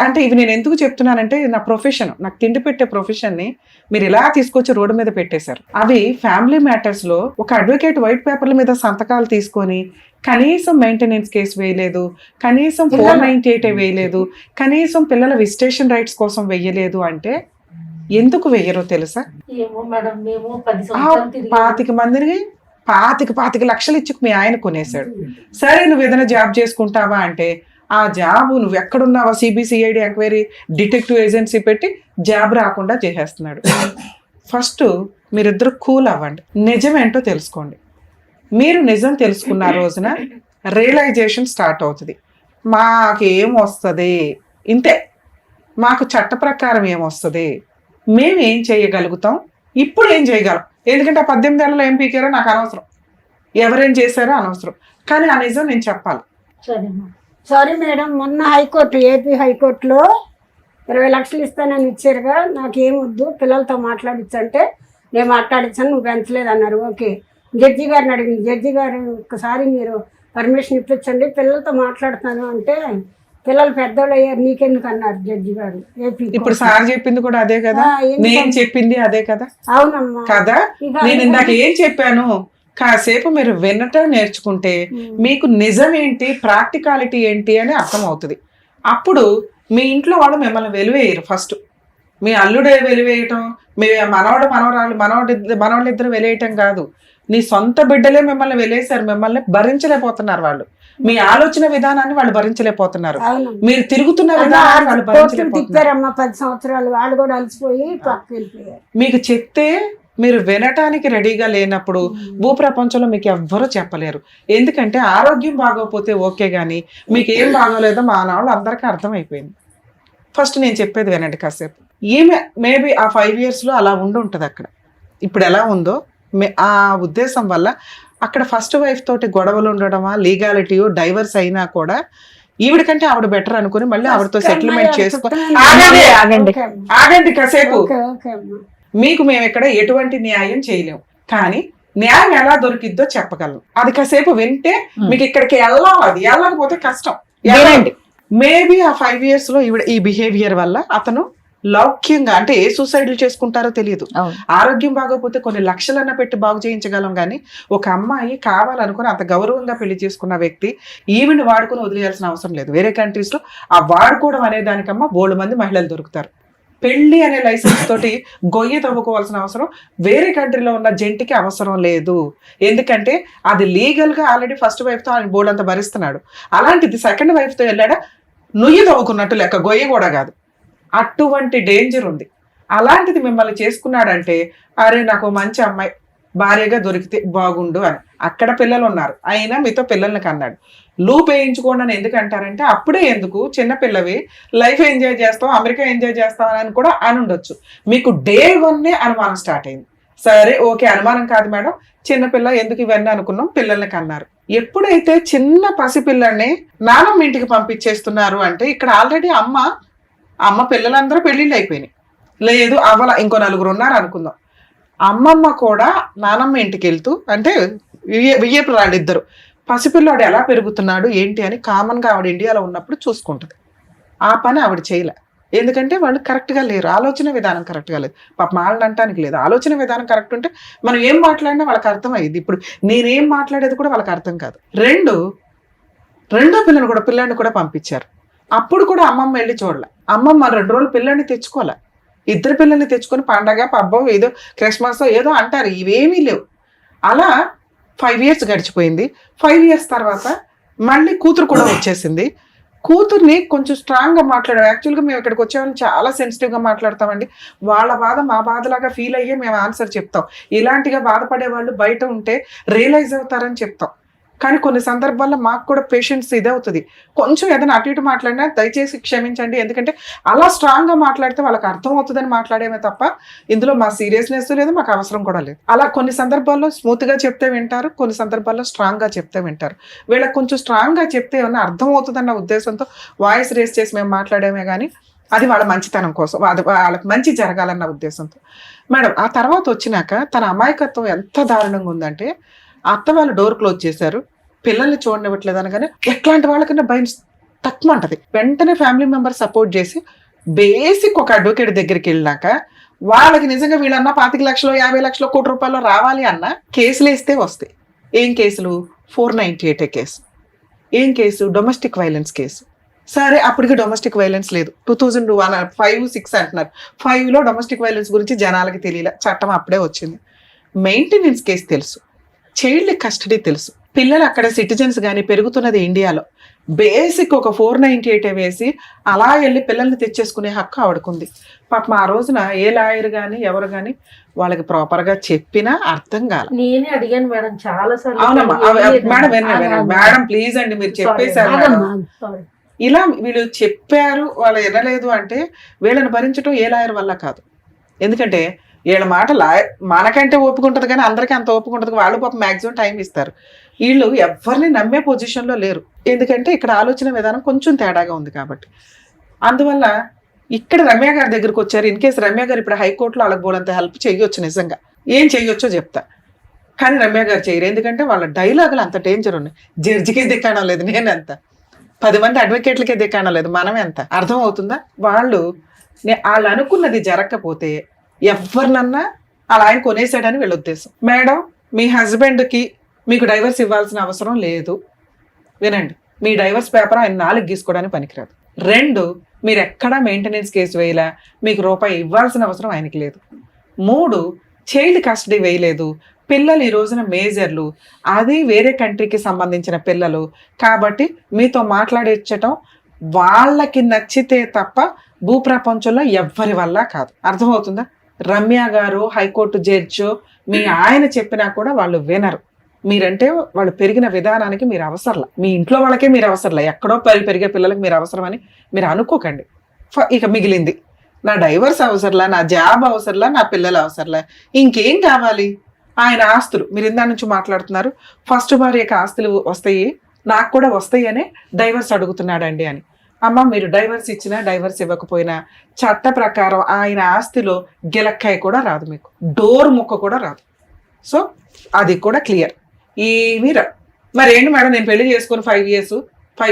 అంటే ఇవి నేను ఎందుకు చెప్తున్నానంటే నా ప్రొఫెషన్, నాకు తిండి పెట్టే ప్రొఫెషన్ ని మీరు ఇలా తీసుకొచ్చి రోడ్డు మీద పెట్టేశారు. అవి ఫ్యామిలీ మ్యాటర్స్ లో ఒక అడ్వకేట్ వైట్ పేపర్ల మీద సంతకాలు తీసుకొని కనీసం మెయింటెనెన్స్ కేసు వేయలేదు, కనీసం 498 వేయలేదు, కనీసం పిల్లల విజిటేషన్ రైట్స్ కోసం వెయ్యలేదు అంటే ఎందుకు వెయ్యరో తెలుసా? 25 మందిని పాతిక లక్షలు ఇచ్చి మీ ఆయన కొనేశాడు. సరే నువ్వు ఏదైనా జాబ్ చేసుకుంటావా అంటే ఆ జాబ్ నువ్వు ఎక్కడున్నావా సిబిసిఐడి ఎంక్వైరీ డిటెక్టివ్ ఏజెన్సీ పెట్టి జాబ్ రాకుండా చేసేస్తున్నాడు. ఫస్ట్ మీరిద్దరు కూల్ అవ్వండి, నిజమేంటో తెలుసుకోండి. మీరు నిజం తెలుసుకున్న రోజున రియలైజేషన్ స్టార్ట్ అవుతుంది. మాకేం వస్తుంది, ఇంతే, మాకు చట్ట ప్రకారం ఏమొస్తుంది, మేము ఏం చేయగలుగుతాం, ఇప్పుడు ఏం చేయగలం. ఎందుకంటే ఆ 18 ఏళ్ళలో ఏం పీకారో నాకు అనవసరం, ఎవరేం చేశారో అనవసరం, కానీ ఆ నిజం నేను చెప్పాలి. సారీ మేడం, మొన్న హైకోర్టు, ఏపీ హైకోర్టులో 20 లక్షలు ఇస్తానని ఇచ్చారుగా, నాకేం వద్దు, పిల్లలతో మాట్లాడించంటే నేను మాట్లాడించాను, నువ్వు పెంచలేదు అన్నారు. ఓకే, జడ్జి గారిని అడిగింది. జడ్జి గారు ఒకసారి మీరు పర్మిషన్ ఇప్పించండి, పిల్లలతో మాట్లాడుతాను అంటే పిల్లలు పెద్దోళ్ళు అయ్యారు, నీకెందుకు అన్నారు జడ్జి గారు. ఏపీ ఇప్పుడు సార్ చెప్పింది కూడా అదే కదా, నేను చెప్పింది అదే కదా. అవునమ్మా కదా, నేను ఇందాక ఏం చెప్పాను, కాసేపు మీరు వినటం నేర్చుకుంటే మీకు నిజం ఏంటి, ప్రాక్టికాలిటీ ఏంటి అని అర్థం అవుతుంది. అప్పుడు మీ ఇంట్లో వాళ్ళు మిమ్మల్ని వెలివేయరు. ఫస్ట్ మీ అల్లుడే వెలివేయటం, మీ మనవాళ్ళు ఇద్దరు వెలివేయటం కాదు, నీ సొంత బిడ్డలే మిమ్మల్ని వెలేశారు, మిమ్మల్ని భరించలేకపోతున్నారు వాళ్ళు. మీ ఆలోచన విధానాన్ని వాళ్ళు భరించలేకపోతున్నారు, మీరు తిరుగుతున్న విధానాన్ని వాళ్ళు భరించలేకపోతున్నారు. 10 సంవత్సరాలు వాళ్ళు కూడా అలసిపోయి పక్కకి వెళ్ళిపోయారు. మీకు చెప్తే మీరు వినటానికి రెడీగా లేనప్పుడు భూప్రపంచంలో మీకు ఎవ్వరూ చెప్పలేరు. ఎందుకంటే ఆరోగ్యం బాగోకపోతే ఓకే, కానీ మీకు ఏం బాగోలేదో మా నాళ్ళు అందరికీ అర్థమైపోయింది. ఫస్ట్ నేను చెప్పేది వినండి కాసేపు. ఈమె మేబీ ఆ 5 yearsలో అలా ఉండి అక్కడ. ఇప్పుడు ఎలా ఉందో ఆ ఉద్దేశం వల్ల అక్కడ ఫస్ట్ వైఫ్ తోటి గొడవలు ఉండడమా, లీగాలిటీయో, డైవర్స్ అయినా కూడా ఈవిడికంటే ఆవిడ బెటర్ అనుకుని మళ్ళీ ఆవిడతో సెటిల్మెంట్ చేసుకో. ఆగండి కాసేపు. మీకు మేము ఇక్కడ ఎటువంటి న్యాయం చేయలేము, కానీ న్యాయం ఎలా దొరికిద్దో చెప్పగలం. అది కాసేపు వింటే మీకు ఇక్కడికి వెళ్ళాలి, అది వెళ్ళకపోతే కష్టం. మేబీ ఆ 5 yearsలో ఈ బిహేవియర్ వల్ల అతను లౌక్యంగా, అంటే ఏ సూసైడ్లు చేసుకుంటారో తెలియదు. ఆరోగ్యం బాగోపోతే కొన్ని లక్షలన్నా పెట్టి బాగు చేయించగలం, కానీ ఒక అమ్మాయి కావాలనుకుని అంత గౌరవంగా పెళ్లి చేసుకున్న వ్యక్తి ఈవిని వాడుకుని వదిలేయాల్సిన అవసరం లేదు. వేరే కంట్రీస్ లో ఆ వాడుకోవడం అనే దానికమ్మా బోల్డ్ మంది మహిళలు దొరుకుతారు. పెళ్లి అనే లైసెన్స్ తోటి గొయ్యి తవ్వుకోవాల్సిన అవసరం వేరే కంట్రీలో ఉన్న జంటికి అవసరం లేదు. ఎందుకంటే అది లీగల్ గా ఆల్రెడీ ఫస్ట్ వైఫ్ తో ఆయన బోల్డ్ అంత భరిస్తున్నాడు. అలాంటిది సెకండ్ వైఫ్ తో వెళ్ళాడా నుయ్యి తవ్వుకున్నట్టు లెక్క, గొయ్యి కూడా కాదు. అటువంటి డేంజర్ ఉంది. అలాంటిది మిమ్మల్ని చేసుకున్నాడంటే అరే నాకు మంచి అమ్మాయి భార్యగా దొరికితే బాగుండు అని. అక్కడ పిల్లలు ఉన్నారు, అయినా మీతో పిల్లల్ని కన్నాడు. లూప్ వేయించుకోండి అని ఎందుకు అంటారంటే అప్పుడే ఎందుకు, చిన్నపిల్లవి, లైఫ్ ఎంజాయ్ చేస్తాం, అమెరికా ఎంజాయ్ చేస్తాం అని కూడా అని ఉండొచ్చు. మీకు Day 1 అనుమానం స్టార్ట్ అయింది. సరే ఓకే, అనుమానం కాదు మేడం, చిన్నపిల్ల ఎందుకు ఇవన్నీ అనుకున్నాం, పిల్లల్ని కన్నారు. ఎప్పుడైతే చిన్న పసిపిల్లల్ని నానమ్మ ఇంటికి పంపించేస్తున్నారు అంటే ఇక్కడ ఆల్రెడీ అమ్మ పిల్లలందరూ పెళ్లిళ్ళు అయిపోయినాయి, లేదు అవ్వాల, ఇంకో 4 ఉన్నారు అనుకుందాం. అమ్మమ్మ కూడా నానమ్మ ఇంటికి వెళ్తూ, అంటే వియ్యపు వాళ్ళిద్దరు, పసిపిల్లాడు ఎలా పెరుగుతున్నాడు ఏంటి అని కామన్గా ఆవిడ ఇండియాలో ఉన్నప్పుడు చూసుకుంటుంది. ఆ పని ఆవిడ చేయలే, ఎందుకంటే వాళ్ళు కరెక్ట్గా లేరు, ఆలోచన విధానం కరెక్ట్గా లేదు. పాప వాళ్ళని అంటానికి లేదు, ఆలోచన విధానం కరెక్ట్ ఉంటే మనం ఏం మాట్లాడినా వాళ్ళకి అర్థమయ్యేది. ఇప్పుడు నేనేం మాట్లాడేది కూడా వాళ్ళకి అర్థం కాదు. రెండో పిల్లాన్ని కూడా పంపించారు. అప్పుడు కూడా అమ్మమ్మ వెళ్ళి చూడలే. అమ్మమ్మ 2 రోజులు పిల్లని తెచ్చుకోలే, 2 పిల్లల్ని తెచ్చుకొని పండగ పబ్బం ఏదో క్రిస్మస్ ఏదో అంటారు, ఇవేమీ లేవు. అలా 5 years గడిచిపోయింది. 5 years తర్వాత మళ్ళీ కూతురు కూడా వచ్చేసింది. కూతుర్ని కొంచెం స్ట్రాంగ్గా మాట్లాడాం. యాక్చువల్గా మేము ఇక్కడికి వచ్చేవాళ్ళని చాలా సెన్సిటివ్గా మాట్లాడతామండి. వాళ్ళ బాధ మా బాధలాగా ఫీల్ అయ్యే మేము ఆన్సర్ చెప్తాం. ఇలాంటిగా బాధపడే వాళ్ళు బయట ఉంటే రియలైజ్ అవుతారని చెప్తాం. కానీ కొన్ని సందర్భాల్లో మాకు కూడా పేషెన్స్ ఇదే అవుతుంది. కొంచెం ఏదైనా అటు ఇటు మాట్లాడినా దయచేసి క్షమించండి, ఎందుకంటే అలా స్ట్రాంగ్గా మాట్లాడితే వాళ్ళకి అర్థం అవుతుందని మాట్లాడేమే తప్ప ఇందులో మా సీరియస్నెస్ లేదు, మాకు అవసరం కూడా లేదు. అలా కొన్ని సందర్భాల్లో స్మూత్గా చెప్తే వింటారు, కొన్ని సందర్భాల్లో స్ట్రాంగ్గా చెప్తే వింటారు. వీళ్ళకి కొంచెం స్ట్రాంగ్గా చెప్తే ఏమన్నా అర్థం అవుతుందన్న ఉద్దేశంతో వాయిస్ రేస్ చేసి మేము మాట్లాడేమే, కానీ అది వాళ్ళ మంచితనం కోసం, అది వాళ్ళకి మంచి జరగాలన్న ఉద్దేశంతో. మేడం ఆ తర్వాత వచ్చినాక తన అమాయకత్వం ఎంత దారుణంగా ఉందంటే, అత్త వాళ్ళు డోర్ క్లోజ్ చేశారు, పిల్లల్ని చూడనివ్వట్లేదు అనగానే ఎట్లాంటి వాళ్ళకన్నా భయం తక్కువ ఉంటుంది. వెంటనే ఫ్యామిలీ మెంబర్ సపోర్ట్ చేసి బేసిక్ ఒక అడ్వకేట్ దగ్గరికి వెళ్ళినాక వాళ్ళకి నిజంగా వీళ్ళన్నా 25 లక్షలు 50 లక్షలు ₹1 కోటి రావాలి అన్న కేసులు వేస్తే వస్తాయి. ఏం కేసులు? 498 కేసు. ఏం కేసు? Domestic violence case. సరే అప్పటికి డొమెస్టిక్ వైలెన్స్ లేదు, 2005-6 అంటున్నారు. 5లో డొమెస్టిక్ వైలెన్స్ గురించి జనాలకి తెలియలే, చట్టం అప్పుడే వచ్చింది. మెయింటెనెన్స్ కేసు తెలుసు, చైల్డ్ కస్టడీ తెలుసు. పిల్లలు అక్కడ సిటిజన్స్ కానీ పెరుగుతున్నది ఇండియాలో. బేసిక్ ఒక 498 వేసి అలా వెళ్ళి పిల్లల్ని తెచ్చేసుకునే హక్కు ఆవిడకుంది. పాపం ఆ రోజున ఏ లాయర్ కానీ ఎవరు కానీ వాళ్ళకి ప్రాపర్ గా చెప్పినా అర్థం కాల. నేనే అడిగాను మేడం చాలా అవునమ్మా మేడం మేడం ప్లీజ్ అండి మీరు చెప్పేశారు మేడం. ఇలా వీళ్ళు చెప్పారు వాళ్ళు వినలేదు అంటే వీళ్ళని భరించడం ఏ లాయర్ వల్ల కాదు. ఎందుకంటే వీళ్ళ మాట మనకంటే ఓపుకుంటది కానీ అందరికీ అంత ఓపుకుంటది. వాళ్ళు పాపం మాక్సిమం టైం ఇస్తారు. వీళ్ళు ఎవరిని నమ్మే పొజిషన్లో లేరు. ఎందుకంటే ఇక్కడ ఆలోచన విధానం కొంచెం తేడాగా ఉంది కాబట్టి. అందువల్ల ఇక్కడ రమ్య గారి దగ్గరకు వచ్చారు. ఇన్ కేసు రమ్య గారు ఇప్పుడు హైకోర్టులో వాళ్ళకి బోలంత హెల్ప్ చేయొచ్చు, నిజంగా ఏం చేయొచ్చో చెప్తా. కానీ రమ్య గారు చేయరు. ఎందుకంటే వాళ్ళ డైలాగులు అంత డేంజర్ ఉన్నాయి. జడ్జికే దిక్కడం లేదు, నేనంత 10 మంది అడ్వకేట్లకే దిక్కడం లేదు, మనమే ఎంత. అర్థం అవుతుందా? వాళ్ళు అనుకున్నది జరగకపోతే ఎవరినన్నా అలా ఆయన కొనేసాడని వీళ్ళ ఉద్దేశం. మేడం మీ హస్బెండ్కి మీకు డైవర్స్ ఇవ్వాల్సిన అవసరం లేదు. వినండి, మీ డైవర్స్ పేపర్ ఆయన 4 గీసుకోవడానికి పనికిరాదు. 2, మీరు ఎక్కడా మెయింటెనెన్స్ కేసు వేయలా, మీకు రూపాయి ఇవ్వాల్సిన అవసరం ఆయనకి లేదు. 3, చైల్డ్ కస్టడీ వేయలేదు. పిల్లలు ఈ రోజున మేజర్లు, అది వేరే కంట్రీకి సంబంధించిన పిల్లలు కాబట్టి మీతో మాట్లాడించటం వాళ్ళకి నచ్చితే తప్ప భూప్రపంచంలో ఎవ్వరి వల్ల కాదు. అర్థమవుతుందా? రమ్య గారు హైకోర్టు జడ్జో మీ ఆయన చెప్పినా కూడా వాళ్ళు వినరు. మీరంటే వాళ్ళు పెరిగిన విధానానికి మీరు అవసరంలా, మీ ఇంట్లో వాళ్ళకే మీరు అవసరంలా, ఎక్కడో పెరిగే పిల్లలకి మీరు అవసరమని మీరు అనుకోకండి. ఇక మిగిలింది నా డైవర్స్ అవసరంలా, నా జాబ్ అవసరంలా, నా పిల్లలు అవసరంలా, ఇంకేం కావాలి? ఆయన ఆస్తులు మీరు ఇందా నుంచి మాట్లాడుతున్నారు. ఫస్ట్ భార్యకి ఆస్తులు వస్తాయి, నాకు కూడా వస్తాయి అనే డైవర్స్ అడుగుతున్నాడండి అని. అమ్మ మీరు డైవర్స్ ఇచ్చినా డైవర్స్ ఇవ్వకపోయినా చట్ట ప్రకారం ఆయన ఆస్తిలో గిలక్కాయ కూడా రాదు, మీకు డోర్ ముక్క కూడా రాదు. సో అది కూడా క్లియర్. ఏమీ రా మరి ఏంటి మేడం నేను పెళ్లి చేసుకుని 5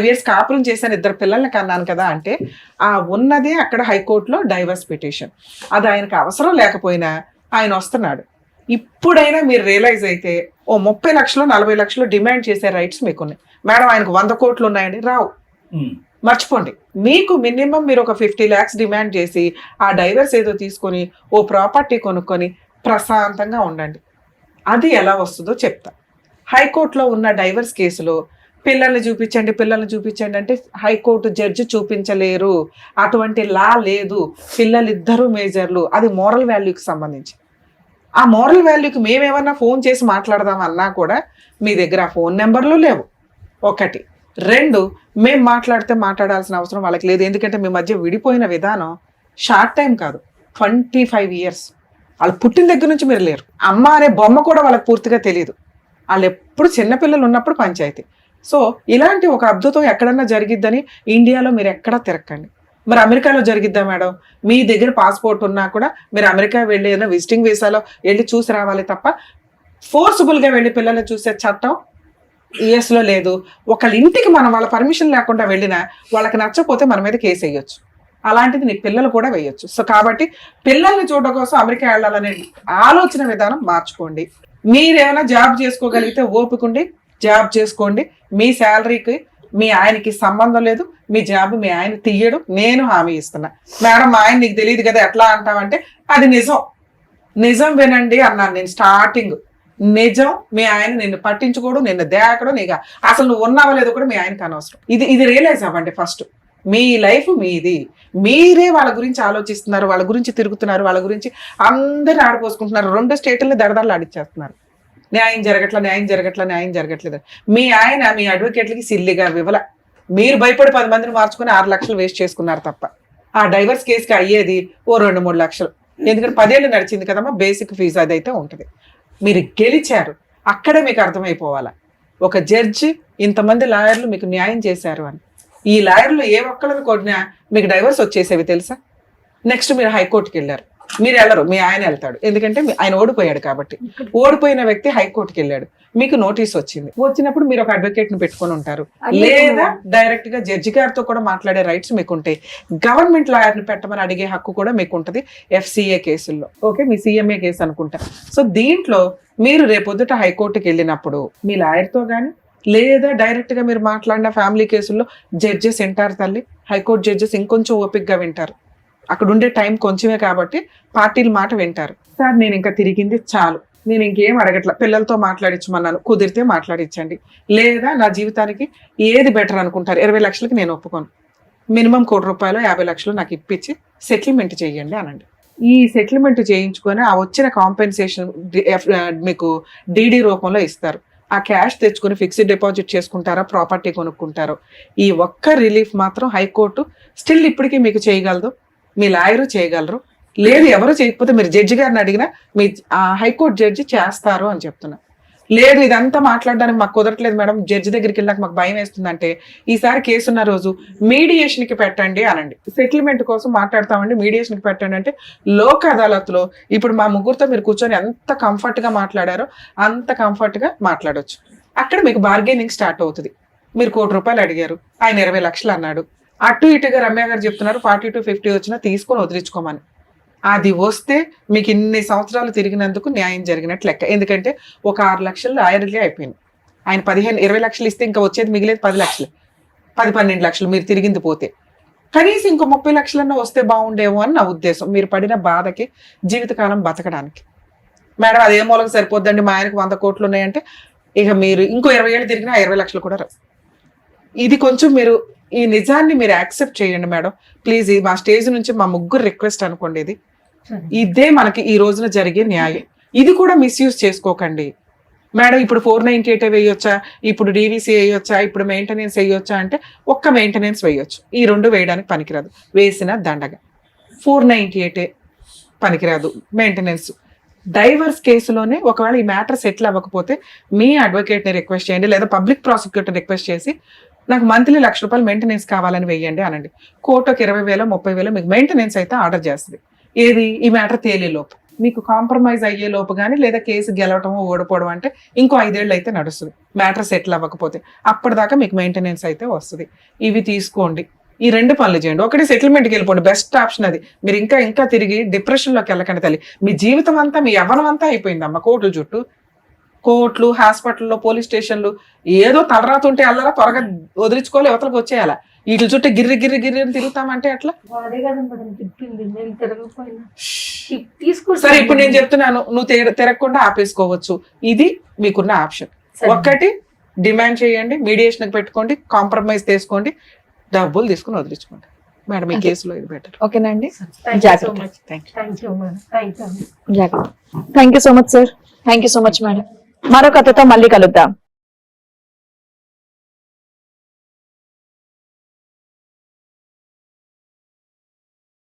ఇయర్స్ కాపురం చేశాను, 2 పిల్లల్ని కన్నాను కదా అంటే ఆ ఉన్నదే అక్కడ హైకోర్టులో డైవర్స్ పిటిషన్. అది ఆయనకు అవసరం లేకపోయినా ఆయన వస్తున్నాడు. ఇప్పుడైనా మీరు రియలైజ్ అయితే ఓ 30 లక్షలు 40 లక్షలు డిమాండ్ చేసే రైట్స్ మీకున్నాయి. మేడం ఆయనకు 100 కోట్లు ఉన్నాయండి, రావు, మర్చిపోండి. మీకు మినిమం మీరు ఒక 50 lakhs డిమాండ్ చేసి ఆ డైవర్స్ ఏదో తీసుకొని ఓ ప్రాపర్టీ కొనుక్కొని ప్రశాంతంగా ఉండండి. అది ఎలా వస్తుందో చెప్తా. హైకోర్టులో ఉన్న డైవర్స్ కేసులో పిల్లల్ని చూపించండి అంటే హైకోర్టు జడ్జి చూపించలేరు, అటువంటి లా లేదు. పిల్లలిద్దరూ మేజర్లు, అది మోరల్ వాల్యూకి సంబంధించి. ఆ మోరల్ వాల్యూకి మేమేమన్నా ఫోన్ చేసి మాట్లాడదామన్నా కూడా మీ దగ్గర ఆ ఫోన్ నెంబర్లు లేవు. 1, 2 మేము మాట్లాడాల్సిన అవసరం వాళ్ళకి లేదు. ఎందుకంటే మీ మధ్య విడిపోయిన విధానం షార్ట్ టైం కాదు, 25 years. వాళ్ళు పుట్టిన దగ్గర నుంచి మీరు లేరు. అమ్మ అనే బొమ్మ కూడా వాళ్ళకి పూర్తిగా తెలియదు. వాళ్ళు ఎప్పుడు చిన్నపిల్లలు ఉన్నప్పుడు పంచాయతీ. సో ఇలాంటి ఒక అద్భుతం ఎక్కడన్నా జరిగిద్దని ఇండియాలో మీరు ఎక్కడా తిరగండి. మరి అమెరికాలో జరిగిద్దా మేడం? మీ దగ్గర పాస్పోర్ట్ ఉన్నా కూడా మీరు అమెరికా వెళ్ళి ఏదైనా విజిటింగ్ వీసాలో వెళ్ళి చూసి రావాలి తప్ప ఫోర్స్ఫుల్గా వెళ్ళి పిల్లల్ని చూసే చట్టం యుఎస్లో లేదు. ఒకళ్ళ ఇంటికి మనం వాళ్ళ పర్మిషన్ లేకుండా వెళ్ళినా వాళ్ళకి నచ్చకపోతే మన మీద కేసు వేయొచ్చు. అలాంటిది నీ పిల్లలు కూడా వేయొచ్చు. సో కాబట్టి పిల్లల్ని చూడడం కోసం అమెరికా వెళ్ళాలనే ఆలోచన విధానం మార్చుకోండి. మీరేమైనా జాబ్ చేసుకోగలిగితే ఓపికండి, జాబ్ చేసుకోండి. మీ శాలరీకి మీ ఆయనకి సంబంధం లేదు, మీ జాబ్ మీ ఆయన తీయడు, నేను హామీ ఇస్తున్నా. మేడం మా ఆయన నీకు తెలియదు కదా ఎట్లా అంటామంటే అది నిజం వినండి అన్నాను నేను స్టార్టింగ్. నిజం, మీ ఆయన నిన్ను పట్టించుకోడు, నిన్ను దేకడు, నీకు అసలు నువ్వు ఉన్నావో లేదో కూడా మీ ఆయనకి అనవసరం. ఇది రియలైజ్ అవ్వండి ఫస్ట్. మీ లైఫ్ మీది, మీరే వాళ్ళ గురించి ఆలోచిస్తున్నారు, వాళ్ళ గురించి తిరుగుతున్నారు, వాళ్ళ గురించి అందరిని ఆడిపోసుకుంటున్నారు. 2 స్టేట్లని దడదడలు ఆడిచ్చేస్తున్నారు. న్యాయం జరగట్లేదు. మీ ఆయన మీ అడ్వకేట్లకి సిల్లిగా వివల, మీరు భయపడి 10 మందిని మార్చుకుని 6 లక్షలు వేస్ట్ చేసుకున్నారు తప్ప ఆ డైవర్స్ కేసుకి అయ్యేది ఓ 2-3 లక్షలు. ఎందుకంటే 10 ఏళ్ళు నడిచింది కదమ్మా బేసిక్ ఫీజు, అదైతే ఉంటుంది. మీరు గెలిచారు, అక్కడే మీకు అర్థమైపోవాలా ఒక జడ్జి ఇంతమంది లాయర్లు మీకు న్యాయం చేశారు అని. ఈ లాయర్లు ఏ ఒక్కళ్ళని కొట్టినా మీకు డైవర్స్ వచ్చేసేవి తెలుసా? నెక్స్ట్ మీరు హైకోర్టుకి వెళ్ళారు, మీరు వెళ్ళరు, మీ ఆయన వెళ్తాడు. ఎందుకంటే ఆయన ఓడిపోయాడు కాబట్టి. ఓడిపోయిన వ్యక్తి హైకోర్టుకి వెళ్ళాడు, మీకు నోటీస్ వచ్చినప్పుడు మీరు ఒక అడ్వకేట్ ని పెట్టుకొని ఉంటారు, లేదా డైరెక్ట్ గా జడ్జి గారితో కూడా మాట్లాడే రైట్స్ మీకు ఉంటాయి. గవర్నమెంట్ లాయర్ ని పెట్టమని అడిగే హక్కు కూడా మీకు ఉంటుంది FCA కేసుల్లో. ఓకే, మీ CMA కేసు అనుకుంటా. సో దీంట్లో మీరు రేపొద్దుట హైకోర్టుకి వెళ్ళినప్పుడు మీ లాయర్తో కానీ లేదా డైరెక్ట్ గా మీరు మాట్లాడిన ఫ్యామిలీ కేసుల్లో జడ్జెస్ వింటారు తల్లి. హైకోర్టు జడ్జెస్ ఇంకొంచెం ఓపిక్గా వింటారు, అక్కడ ఉండే టైం కొంచెమే కాబట్టి పార్టీల మాట వింటారు. సార్ నేను ఇంకా తిరిగింది చాలు, నేను ఇంకేం అడగట్లా, పిల్లలతో మాట్లాడించమన్నాను, కుదిరితే మాట్లాడించండి, లేదా నా జీవితానికి ఏది బెటర్ అనుకుంటారు, 20 లక్షలకి నేను ఒప్పుకోను, మినిమం ₹1,00,00,000 50 లక్షలు నాకు ఇప్పించి సెటిల్మెంట్ చేయండి అనండి. ఈ సెటిల్మెంట్ చేయించుకొని ఆ వచ్చిన కాంపెన్సేషన్ మీకు డీడీ రూపంలో ఇస్తారు. ఆ క్యాష్ తెచ్చుకొని ఫిక్స్డ్ డిపాజిట్ చేసుకుంటారా, ప్రాపర్టీ కొనుక్కుంటారో, ఈ ఒక్క రిలీఫ్ మాత్రం హైకోర్టు స్టిల్ ఇప్పటికీ మీకు చేయగలదు, మీ లాయరు చేయగలరు. లేదు ఎవరు చేయకపోతే మీరు జడ్జి గారిని అడిగినా మీ హైకోర్టు జడ్జి చేస్తారు అని చెప్తున్నా. లేదు ఇదంతా మాట్లాడడానికి మాకు కుదరట్లేదు మేడం, జడ్జి దగ్గరికి వెళ్ళాక మాకు భయం వేస్తుందంటే ఈసారి కేసున్న రోజు మీడియేషన్కి పెట్టండి అనండి. సెటిల్మెంట్ కోసం మాట్లాడతామండి, మీడియేషన్కి పెట్టండి అంటే లోక్ అదాలత్లో ఇప్పుడు మా ముగ్గురితో మీరు కూర్చొని ఎంత కంఫర్ట్గా మాట్లాడారో అంత కంఫర్ట్గా మాట్లాడొచ్చు. అక్కడ మీకు బార్గెనింగ్ స్టార్ట్ అవుతుంది. మీరు ₹1,00,00,000 అడిగారు, ఆయన 20 లక్షలు అన్నాడు, అటు ఇటుగా రమ్య గారు చెప్తున్నారు 40 to 50 వచ్చినా తీసుకొని వదిలించుకోమని. అది వస్తే మీకు ఇన్ని సంవత్సరాలు తిరిగినందుకు న్యాయం జరిగినట్టు లెక్క. ఎందుకంటే ఒక 6 లక్షలు లాయర్లే అయిపోయింది. ఆయన 20 లక్షలు ఇస్తే ఇంకా వచ్చేది మిగిలేదు 10 లక్షలు, 10-12 లక్షలు మీరు తిరిగింది పోతే. కనీసం ఇంకో 30 లక్షలన్నా వస్తే బాగుండేమో అని నా ఉద్దేశం, మీరు పడిన బాధకి జీవితకాలం బతకడానికి. మేడం అదే మూలకు సరిపోద్దండి, మా ఆయనకు 100 కోట్లు ఉన్నాయంటే ఇక మీరు ఇంకో 20 ఏళ్ళు తిరిగినా 20 లక్షలు కూడా రావు. ఇది కొంచెం మీరు ఈ నిజాన్ని మీరు యాక్సెప్ట్ చేయండి మేడం ప్లీజ్. మా స్టేజ్ నుంచి మా ముగ్గురు రిక్వెస్ట్ అనుకోండి, ఇదే మనకి ఈ రోజున జరిగే న్యాయం. ఇది కూడా మిస్యూజ్ చేసుకోకండి మేడం. ఇప్పుడు 498 వేయొచ్చా, ఇప్పుడు డీవీసీ వేయొచ్చా, ఇప్పుడు మెయింటెనెన్స్ వేయొచ్చా అంటే ఒక్క మెయింటెనెన్స్ వేయొచ్చు, ఈ 2 వేయడానికి పనికిరాదు. వేసిన దండగా 498 పనికిరాదు మెయింటెనెన్స్. డైవర్స్ కేసులోనే ఒకవేళ ఈ మ్యాటర్ సెటిల్ అవ్వకపోతే మీ అడ్వకేట్ని రిక్వెస్ట్ చేయండి, లేదా పబ్లిక్ ప్రాసిక్యూటర్ రిక్వెస్ట్ చేసి నాకు మంత్లీ ₹1,00,000 మెయింటెనెన్స్ కావాలని వేయండి అనండి. కోర్టుకి 20,000 30,000 మీకు మెయింటెనెన్స్ అయితే ఆర్డర్ చేస్తుంది. ఏది ఈ మ్యాటర్ తేలే లోపు, మీకు కాంప్రమైజ్ అయ్యే లోపు కానీ, లేదా కేసు గెలవటమో ఓడిపోవడం అంటే ఇంకో 5 ఏళ్ళు అయితే నడుస్తుంది మ్యాటర్ సెటిల్ అవ్వకపోతే. అప్పటిదాకా మీకు మెయింటెనెన్స్ అయితే వస్తుంది. ఇవి తీసుకోండి, ఈ 2 పనులు చేయండి. ఒకటి సెటిల్మెంట్కి వెళ్ళిపోండి, బెస్ట్ ఆప్షన్ అది. మీరు ఇంకా తిరిగి డిప్రెషన్లోకి వెళ్ళకండి తల్లి. మీ జీవితం అంతా మీ యవ్వనం అంతా అయిపోయిందమ్మా కోర్టుల చుట్టూ. కోర్టులు, హాస్పిటల్లో, పోలీస్ స్టేషన్లు ఏదో తలరాతుంటే అల్లరా త్వరగా వదిలించుకోవాలి, యువతలకు వచ్చేయాలా. వీటి చుట్టూ గిర్రి అని తిరుగుతామంటే అట్లా. అదే కదా మేడం చెప్పింది, నేను తిరగకపోయినా తీసుకుంటా. సరే ఇప్పుడు నేను చెప్తున్నాను, నువ్వు తిరగకుండా ఆపేసుకోవచ్చు. ఇది మీకున్న ఆప్షన్. ఒక్కటి డిమాండ్ చేయండి, మీడియేషన్ పెట్టుకోండి, కాంప్రమైజ్ తీసుకోండి, డబ్బులు తీసుకుని వదిలించుకోండి మేడం. ఈ కేసులో ఇది బెటర్. ఓకేనండి, thank you. Thank you so much sir, thank you so much madam. మరో కథతో మళ్ళీ కలుద్దాం.